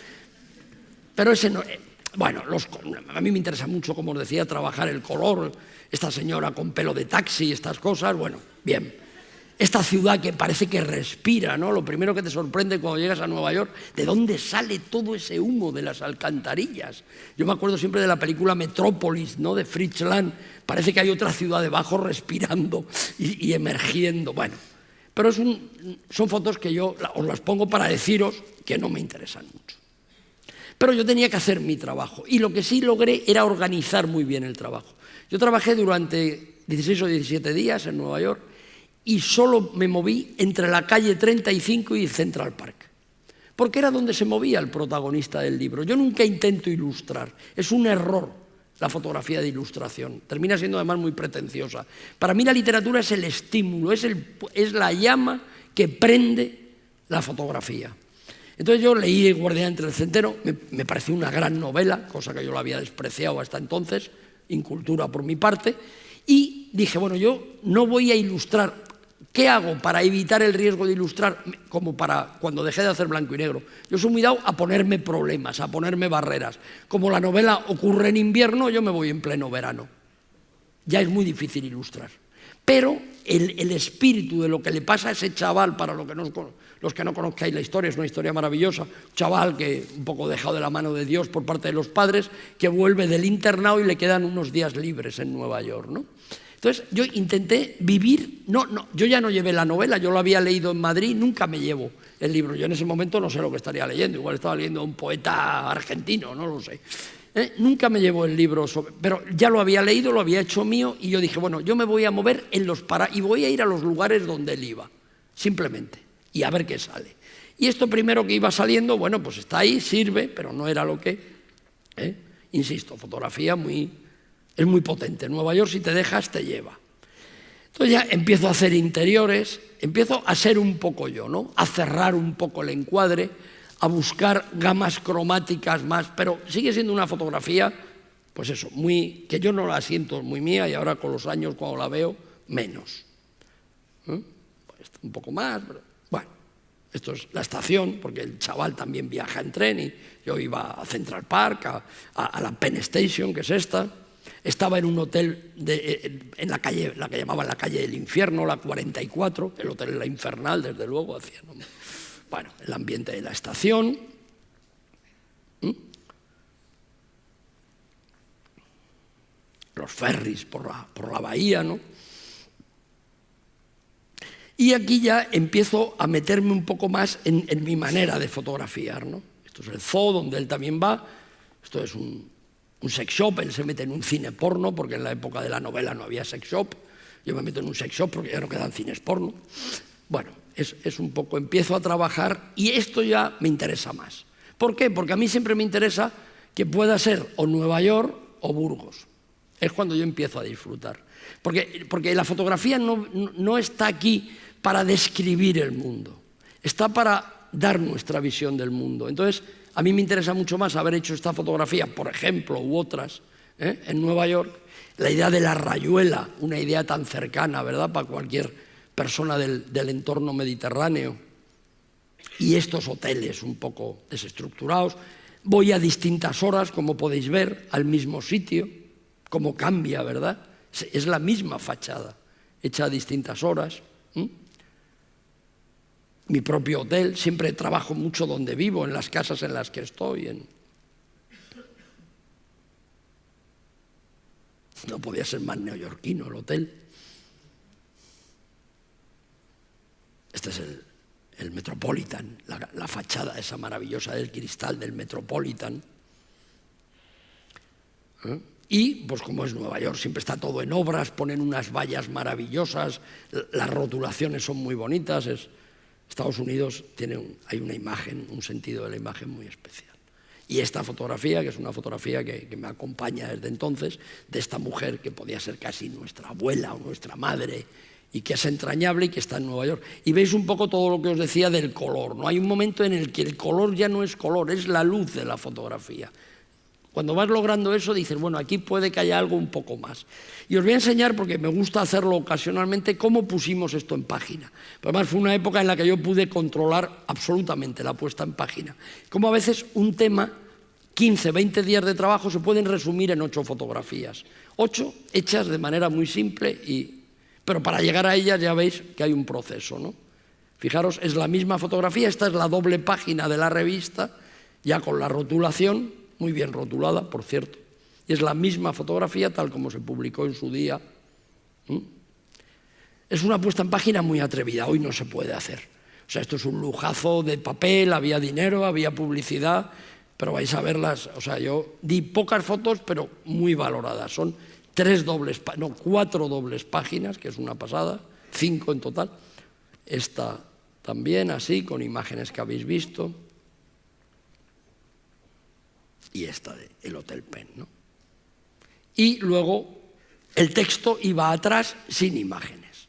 Pero ese no... Bueno, a mí me interesa mucho, como os decía, trabajar el color. Esta señora con pelo de taxi, estas cosas, bueno, bien. Esta ciudad que parece que respira, ¿no? Lo primero que te sorprende cuando llegas a Nueva York, ¿de dónde sale todo ese humo de las alcantarillas? Yo me acuerdo siempre de la película Metrópolis, ¿no? De Fritz Lang. Parece que hay otra ciudad debajo respirando y emergiendo. Bueno, pero son fotos que yo os las pongo para deciros que no me interesan mucho. Pero yo tenía que hacer mi trabajo y lo que sí logré era organizar muy bien el trabajo. Yo trabajé durante 16 o 17 días en Nueva York y solo me moví entre la calle 35 y Central Park, porque era donde se movía el protagonista del libro. Yo nunca intento ilustrar, es un error la fotografía de ilustración, termina siendo además muy pretenciosa. Para mí la literatura es el estímulo, es la llama que prende la fotografía. Entonces yo leí Guardián entre el Centeno, me pareció una gran novela, cosa que yo la había despreciado hasta entonces, incultura por mi parte, y dije, bueno, yo no voy a ilustrar. ¿Qué hago para evitar el riesgo de ilustrar como para cuando dejé de hacer blanco y negro? Yo soy muy dado a ponerme problemas, a ponerme barreras. Como la novela ocurre en invierno, yo me voy en pleno verano. Ya es muy difícil ilustrar. Pero el espíritu de lo que le pasa a ese chaval, para los que no conozcáis la historia, es una historia maravillosa, un chaval que un poco dejado de la mano de Dios por parte de los padres, que vuelve del internado y le quedan unos días libres en Nueva York, ¿no? Entonces yo intenté vivir, yo ya no llevé la novela, yo lo había leído en Madrid, nunca me llevo el libro, yo en ese momento no sé lo que estaría leyendo, igual estaba leyendo a un poeta argentino, no lo sé. Nunca me llevo el libro, pero ya lo había leído, lo había hecho mío y yo dije, bueno, yo me voy a mover y voy a ir a los lugares donde él iba, simplemente, y a ver qué sale. Y esto primero que iba saliendo, bueno, pues está ahí, sirve, pero no era lo que, insisto, fotografía es muy potente. Nueva York, si te dejas, te lleva. Entonces ya empiezo a hacer interiores, empiezo a ser un poco yo, ¿no? A cerrar un poco el encuadre, a buscar gamas cromáticas más, pero sigue siendo una fotografía, pues eso, que yo no la siento muy mía y ahora con los años cuando la veo, menos. Pues un poco más, pero bueno, esto es la estación, porque el chaval también viaja en tren y yo iba a Central Park, a la Penn Station, que es esta. Estaba en un hotel en la calle, la que llamaban la calle del infierno, la 44, el hotel era infernal, desde luego, hacía, ¿no? Bueno, el ambiente de la estación. Los ferries por la bahía, ¿no? Y aquí ya empiezo a meterme un poco más en mi manera de fotografiar, ¿no? Esto es el zoo, donde él también va. Esto es un sex shop, él se mete en un cine porno, porque en la época de la novela no había sex shop. Yo me meto en un sex shop porque ya no quedan cines porno. Bueno, es un poco, empiezo a trabajar y esto ya me interesa más. ¿Por qué? Porque a mí siempre me interesa que pueda ser o Nueva York o Burgos. Es cuando yo empiezo a disfrutar. Porque la fotografía no está aquí para describir el mundo, está para dar nuestra visión del mundo. Entonces, a mí me interesa mucho más haber hecho esta fotografía, por ejemplo, u otras, en Nueva York, la idea de la rayuela, una idea tan cercana, ¿verdad?, para cualquier persona del entorno mediterráneo, y estos hoteles un poco desestructurados. Voy a distintas horas, como podéis ver, al mismo sitio, cómo cambia, ¿verdad? Es la misma fachada, hecha a distintas horas. Mi propio hotel, siempre trabajo mucho donde vivo, en las casas en las que estoy. No podía ser más neoyorquino el hotel. Este es el Metropolitan, la fachada esa maravillosa del cristal del Metropolitan. Y, pues como es Nueva York, siempre está todo en obras, ponen unas vallas maravillosas, las rotulaciones son muy bonitas. Estados Unidos hay una imagen, un sentido de la imagen muy especial. Y esta fotografía, que es una fotografía que me acompaña desde entonces, de esta mujer que podía ser casi nuestra abuela o nuestra madre, y que es entrañable y que está en Nueva York. Y veis un poco todo lo que os decía del color, ¿no? Hay un momento en el que el color ya no es color, es la luz de la fotografía. Cuando vas logrando eso, dices, bueno, aquí puede que haya algo un poco más. Y os voy a enseñar, porque me gusta hacerlo ocasionalmente, cómo pusimos esto en página. Pero además fue una época en la que yo pude controlar absolutamente la puesta en página. Como a veces un tema, 15, 20 días de trabajo, se pueden resumir en 8 fotografías. 8 hechas de manera muy simple, pero para llegar a ellas ya veis que hay un proceso, ¿no? Fijaros, es la misma fotografía, esta es la doble página de la revista, ya con la rotulación, muy bien rotulada, por cierto, y es la misma fotografía tal como se publicó en su día. Es una puesta en página muy atrevida, hoy no se puede hacer. O sea, esto es un lujazo de papel, había dinero, había publicidad, pero vais a verlas. O sea, yo di pocas fotos, pero muy valoradas. Son 4 dobles páginas, que es una pasada, 5 en total. Esta también así, con imágenes que habéis visto. Y esta del Hotel Penn, ¿no? Y luego el texto iba atrás sin imágenes.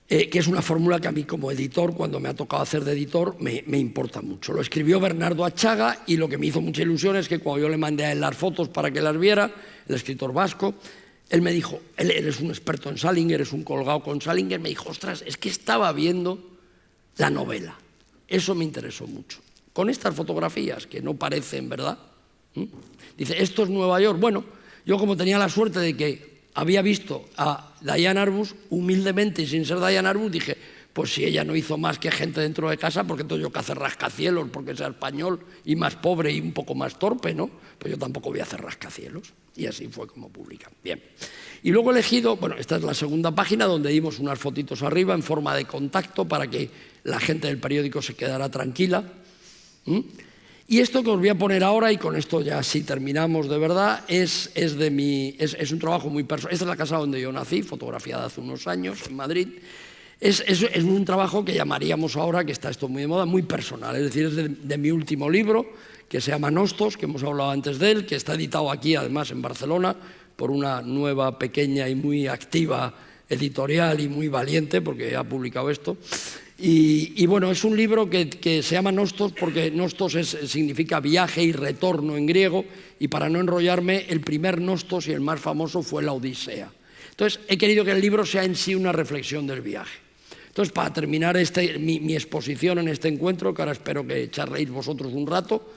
que es una fórmula que a mí como editor, cuando me ha tocado hacer de editor, me importa mucho. Lo escribió Bernardo Achaga y lo que me hizo mucha ilusión es que cuando yo le mandé a él las fotos para que las viera, el escritor vasco, él me dijo, él es un experto en Salinger, es un colgado con Salinger, me dijo, ostras, es que estaba viendo la novela. Eso me interesó mucho. Con estas fotografías, que no parecen, ¿verdad? Dice, esto es Nueva York. Bueno, yo como tenía la suerte de que había visto a Diane Arbus, humildemente y sin ser Diane Arbus, dije, pues si ella no hizo más que gente dentro de casa, ¿por qué tengo yo que hacer rascacielos? Porque sea español y más pobre y un poco más torpe, ¿no? Pues yo tampoco voy a hacer rascacielos. Y así fue como publican. Bien. Y luego he elegido, bueno, esta es la segunda página donde dimos unas fotitos arriba en forma de contacto para que la gente del periódico se quedara tranquila. Y esto que os voy a poner ahora, y con esto ya sí terminamos de verdad, es un trabajo muy personal. Esta es la casa donde yo nací, fotografiada hace unos años en Madrid. Es un trabajo que llamaríamos ahora, que está esto muy de moda, muy personal. Es decir, es de mi último libro, que se llama Nostos, que hemos hablado antes de él, que está editado aquí, además, en Barcelona, por una nueva, pequeña y muy activa editorial y muy valiente, porque ha publicado esto. Y bueno, es un libro que se llama Nostos porque Nostos significa viaje y retorno en griego, y para no enrollarme, el primer Nostos y el más famoso fue la Odisea. Entonces, he querido que el libro sea en sí una reflexión del viaje. Entonces, para terminar mi exposición en este encuentro, que ahora espero que charléis vosotros un rato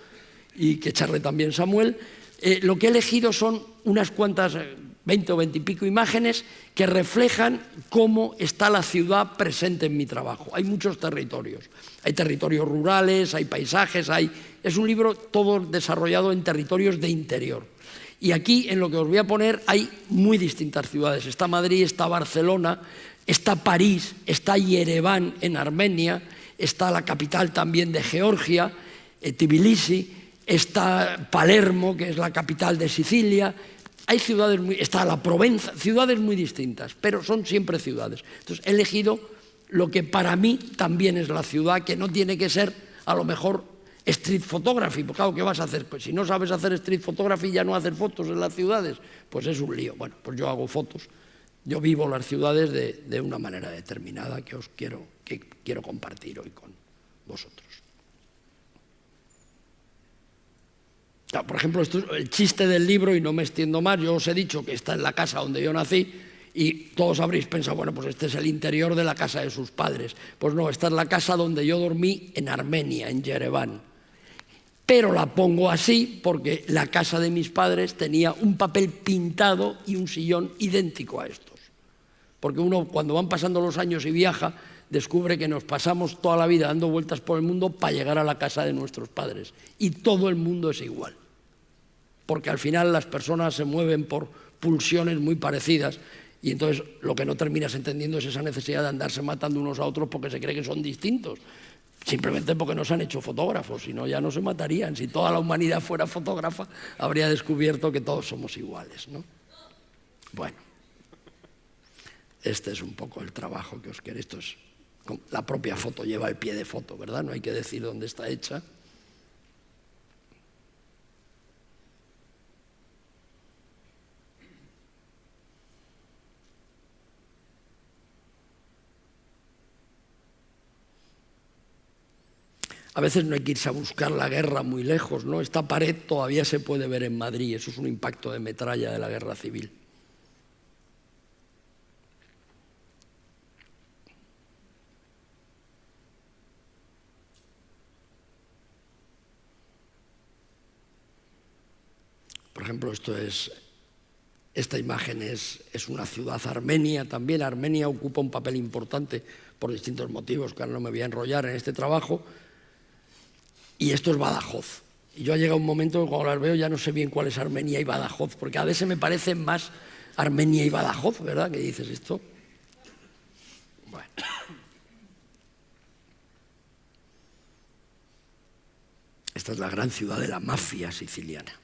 y que charle también Samuel, lo que he elegido son unas cuantas, 20 o 20 y pico imágenes que reflejan cómo está la ciudad presente en mi trabajo. Hay muchos territorios. Hay territorios rurales, hay paisajes, es un libro todo desarrollado en territorios de interior. Y aquí, en lo que os voy a poner, hay muy distintas ciudades. Está Madrid, está Barcelona, está París, está Yerevan en Armenia, está la capital también de Georgia, Tbilisi, está Palermo, que es la capital de Sicilia. Hay ciudades está la Provenza, ciudades muy distintas, pero son siempre ciudades. Entonces he elegido lo que para mí también es la ciudad, que no tiene que ser a lo mejor street photography, porque claro, ¿qué vas a hacer? Pues si no sabes hacer street photography, ya no hacer fotos en las ciudades, pues es un lío. Bueno, pues yo hago fotos, yo vivo las ciudades de una manera determinada que quiero compartir hoy con vosotros. Claro, por ejemplo, esto es el chiste del libro, y no me extiendo más. Yo os he dicho que está en la casa donde yo nací y todos habréis pensado, bueno, pues este es el interior de la casa de sus padres. Pues no, esta es la casa donde yo dormí en Armenia, en Yerevan. Pero la pongo así porque la casa de mis padres tenía un papel pintado y un sillón idéntico a estos. Porque uno, cuando van pasando los años y viaja, descubre que nos pasamos toda la vida dando vueltas por el mundo para llegar a la casa de nuestros padres. Y todo el mundo es igual. Porque al final las personas se mueven por pulsiones muy parecidas, y entonces lo que no terminas entendiendo es esa necesidad de andarse matando unos a otros porque se cree que son distintos. Simplemente porque no se han hecho fotógrafos, si no ya no se matarían. Si toda la humanidad fuera fotógrafa, habría descubierto que todos somos iguales, ¿no? Bueno, este es un poco el trabajo que os quiero. Esto es, la propia foto lleva el pie de foto, ¿verdad? No hay que decir dónde está hecha. A veces no hay que irse a buscar la guerra muy lejos, ¿no? Esta pared todavía se puede ver en Madrid, eso es un impacto de metralla de la guerra civil. Por ejemplo, esta imagen es una ciudad armenia también. Armenia ocupa un papel importante por distintos motivos, que ahora no me voy a enrollar en este trabajo. Y esto es Badajoz. Y yo ha llegado un momento que cuando las veo ya no sé bien cuál es Armenia y Badajoz, porque a veces me parecen más Armenia y Badajoz, ¿verdad? ¿Qué dices esto? Bueno. Esta es la gran ciudad de la mafia siciliana.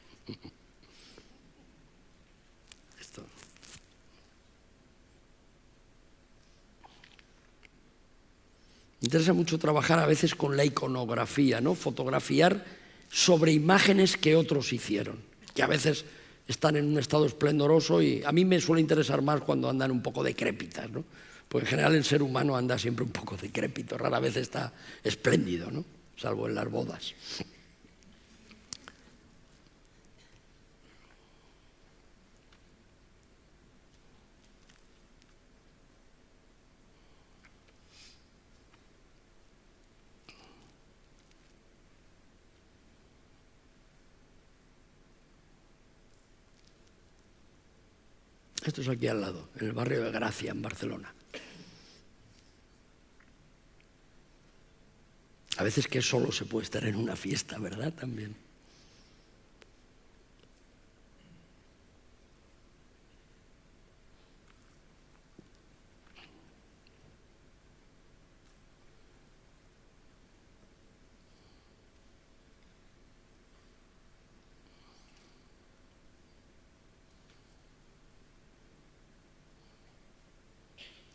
Me interesa mucho trabajar a veces con la iconografía, ¿no? Fotografiar sobre imágenes que otros hicieron, que a veces están en un estado esplendoroso, y a mí me suele interesar más cuando andan un poco decrépitas, ¿no? Pues en general el ser humano anda siempre un poco decrépito, rara vez está espléndido, ¿no? Salvo en las bodas. Esto es aquí al lado, en el barrio de Gracia, en Barcelona. A veces que solo se puede estar en una fiesta, ¿verdad? También.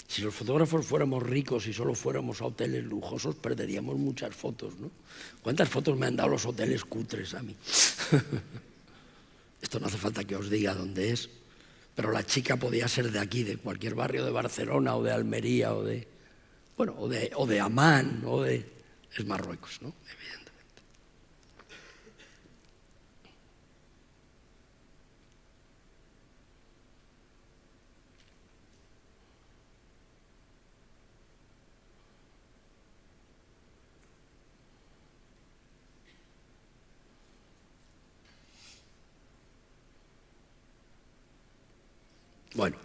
Si los fotógrafos fuéramos ricos y solo fuéramos a hoteles lujosos, perderíamos muchas fotos, ¿no? ¿Cuántas fotos me han dado los hoteles cutres a mí? Esto no hace falta que os diga dónde es, pero la chica podía ser de aquí, de cualquier barrio de Barcelona o de Almería o de, bueno, o de Amán, o de... es Marruecos, ¿no? Evidentemente. Bueno,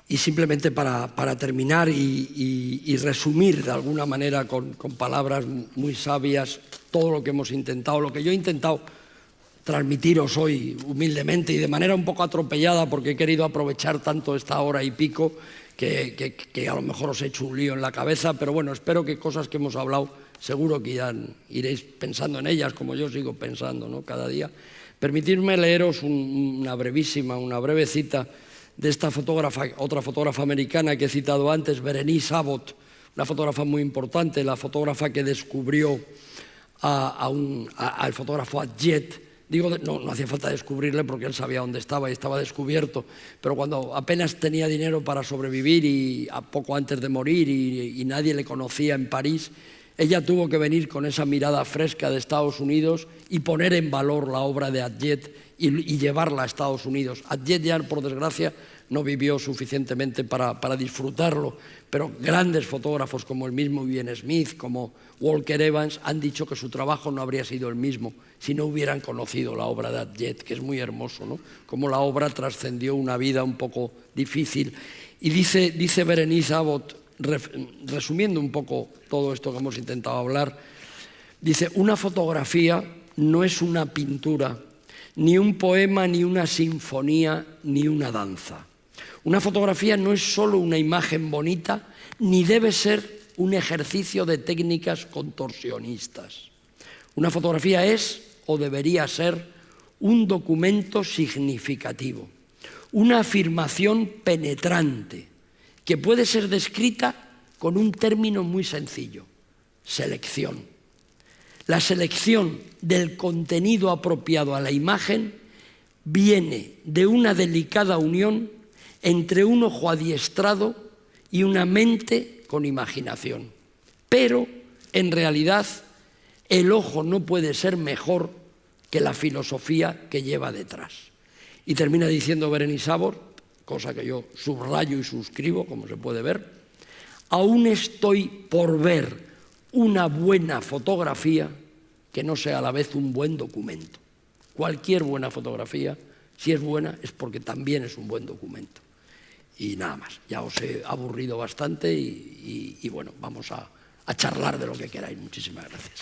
y simplemente para terminar y resumir de alguna manera con palabras muy sabias todo lo que hemos intentado, lo que yo he intentado transmitiros hoy humildemente y de manera un poco atropellada porque he querido aprovechar tanto esta hora y pico que a lo mejor os he hecho un lío en la cabeza, pero bueno, espero que cosas que hemos hablado seguro que iréis pensando en ellas como yo sigo pensando, ¿no? Cada día. Permitidme leeros una breve cita de esta fotógrafa, otra fotógrafa americana que he citado antes, Berenice Abbott, una fotógrafa muy importante, la fotógrafa que descubrió al fotógrafo Adjet. Digo, no hacía falta descubrirle porque él sabía dónde estaba y estaba descubierto, pero cuando apenas tenía dinero para sobrevivir y poco antes de morir y nadie le conocía en París, ella tuvo que venir con esa mirada fresca de Estados Unidos y poner en valor la obra de Adjet y llevarla a Estados Unidos. Adjet ya, por desgracia, no vivió suficientemente para disfrutarlo, pero grandes fotógrafos como el mismo Vivian Smith, como Walker Evans, han dicho que su trabajo no habría sido el mismo si no hubieran conocido la obra de Adjet, que es muy hermoso, ¿no? Cómo la obra trascendió una vida un poco difícil. Y dice Berenice Abbott, resumiendo un poco todo esto que hemos intentado hablar, dice: una fotografía no es una pintura, ni un poema, ni una sinfonía, ni una danza. Una fotografía no es solo una imagen bonita, ni debe ser un ejercicio de técnicas contorsionistas. Una fotografía es, o debería ser, un documento significativo, una afirmación penetrante, que puede ser descrita con un término muy sencillo: selección. La selección del contenido apropiado a la imagen viene de una delicada unión entre un ojo adiestrado y una mente con imaginación. Pero, en realidad, el ojo no puede ser mejor que la filosofía que lleva detrás. Y termina diciendo Berenice Abbott, cosa que yo subrayo y suscribo, como se puede ver: aún estoy por ver una buena fotografía que no sea a la vez un buen documento. Cualquier buena fotografía, si es buena, es porque también es un buen documento. Y nada más, ya os he aburrido bastante y bueno, vamos a charlar de lo que queráis. Muchísimas gracias.